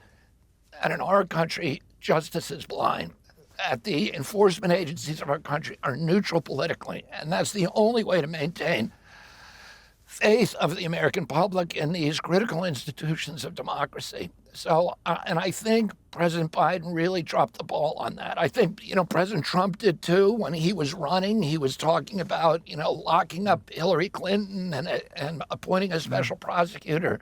that in our country, justice is blind, that the enforcement agencies of our country are neutral politically, and that's the only way to maintain faith of the American public in these critical institutions of democracy. So, and I think President Biden really dropped the ball on that. I think, you know, President Trump did too. When he was running, he was talking about, you know, locking up Hillary Clinton and appointing a special prosecutor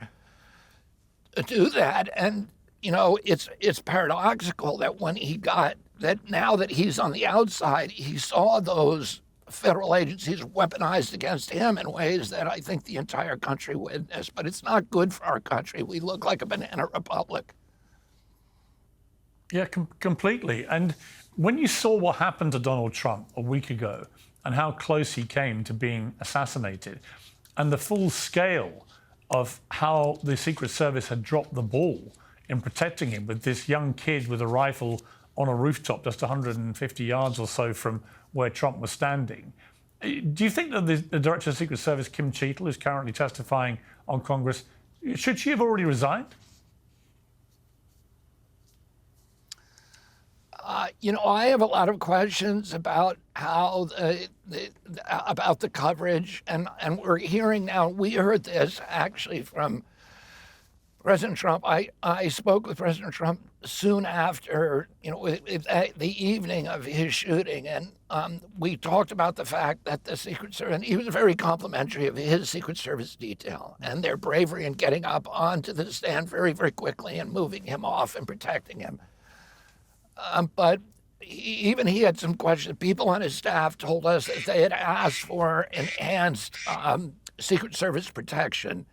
to do that. And, you know, it's paradoxical that when he got that, now that he's on the outside, he saw those federal agencies weaponized against him in ways that I think the entire country witnessed. But it's not good for our country. We look like a banana republic. Yeah, completely. And when you saw what happened to Donald Trump a week ago and how close he came to being assassinated, and the full scale of how the Secret Service had dropped the ball in protecting him with this young kid with a rifle on a rooftop just 150 yards or so from where Trump was standing. Do you think that the Director of the Secret Service, Kim Cheetle, who's currently testifying on Congress, should she have already resigned? You know, I have a lot of questions about how about the coverage, and we're hearing now. We heard this actually from President Trump. I spoke with President Trump soon after, you know, the evening of his shooting, and we talked about the fact that the Secret Service, and he was very complimentary of his Secret Service detail and their bravery in getting up onto the stand very, very quickly and moving him off and protecting him. But even he had some questions. People on his staff told us that they had asked for enhanced Secret Service protection,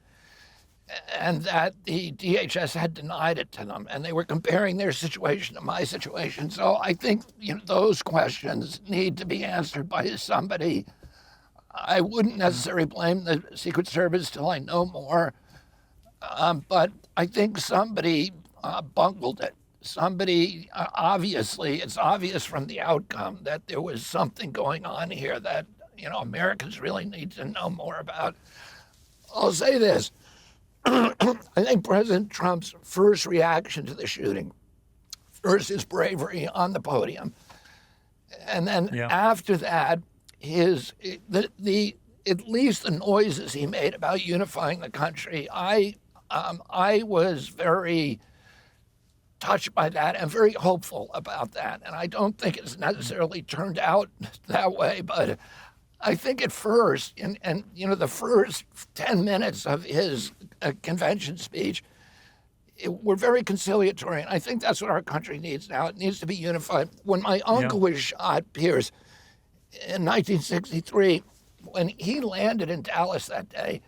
and that the DHS had denied it to them, and they were comparing their situation to my situation. So I think, you know, those questions need to be answered by somebody. I wouldn't necessarily blame the Secret Service till I know more, but I think somebody bungled it. Somebody, obviously, it's obvious from the outcome that there was something going on here that, you know, Americans really need to know more about. I'll say this. I think President Trump's first reaction to the shooting, first his bravery on the podium, and then after that, at least the noises he made about unifying the country, I was very touched by that and very hopeful about that. And I don't think it's necessarily turned out that way, but I think at first, and you know, the first 10 minutes of his convention speech were very conciliatory. And I think that's what our country needs now. It needs to be unified. When my uncle was shot, Piers, in 1963, when he landed in Dallas that day,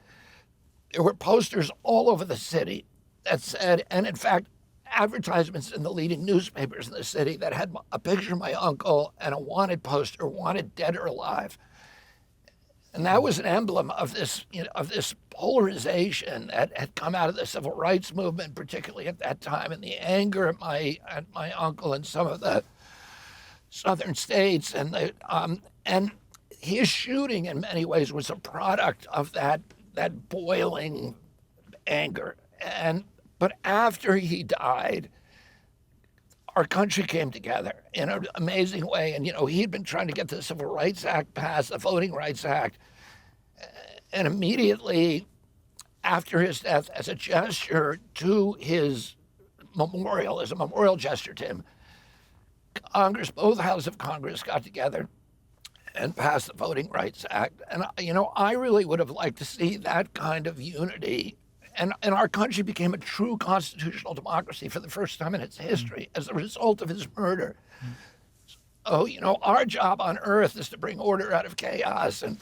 there were posters all over the city that said, and in fact, advertisements in the leading newspapers in the city that had a picture of my uncle and a wanted poster, wanted dead or alive. And that was an emblem of this, of this polarization that had come out of the civil rights movement, particularly at that time, and the anger at my uncle and some of the southern states, and his shooting in many ways was a product of that boiling anger. But after he died, our country came together in an amazing way. And, he'd been trying to get the Civil Rights Act passed, the Voting Rights Act. And immediately after his death, as a gesture to his memorial, as a memorial gesture to him, Congress, both houses of Congress got together and passed the Voting Rights Act. And, I really would have liked to see that kind of unity. And our country became a true constitutional democracy for the first time in its history as a result of his murder. So, our job on earth is to bring order out of chaos and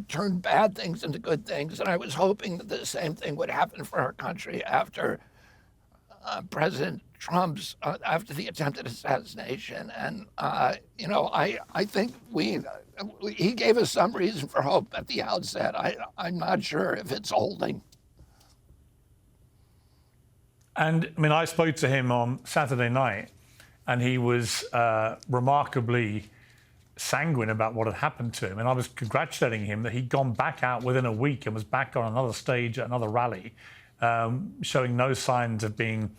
turn bad things into good things. And I was hoping that the same thing would happen for our country after President Trump's, after the attempted assassination. And, I think he gave us some reason for hope at the outset. I'm not sure if it's holding. And I spoke to him on Saturday night, and he was remarkably sanguine about what had happened to him. And I was congratulating him that he'd gone back out within a week and was back on another stage at another rally, showing no signs of being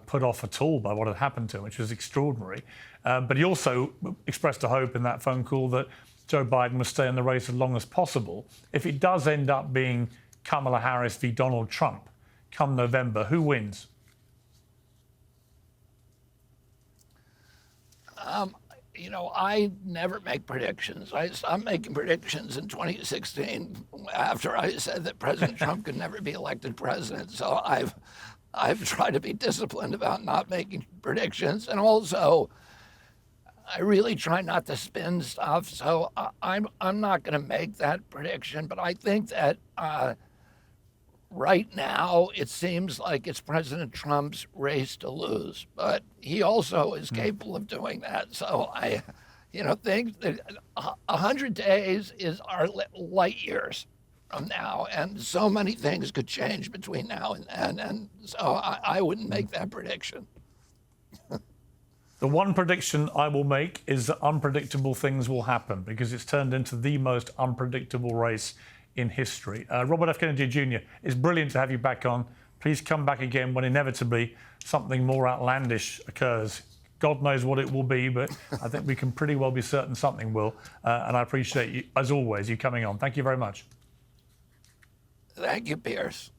put off at all by what had happened to him, which was extraordinary. But he also expressed a hope in that phone call that Joe Biden would stay in the race as long as possible. If it does end up being Kamala Harris v. Donald Trump come November, who wins? I never make predictions. I stopped making predictions in 2016 after I said that President Trump could never be elected president. So I've tried to be disciplined about not making predictions, and also I really try not to spin stuff. So I'm not going to make that prediction. But I think that right now it seems like it's President Trump's race to lose, but he also is capable of doing that. So I think that 100 days is our light years from now, and so many things could change between now and then, and so I wouldn't make that prediction. The one prediction I will make is that unpredictable things will happen, because it's turned into the most unpredictable race in history. Robert F. Kennedy Jr., it's brilliant to have you back on. Please come back again when inevitably something more outlandish occurs. God knows what it will be, but I think we can pretty well be certain something will. And I appreciate you, as always, you coming on. Thank you very much. Thank you, Piers.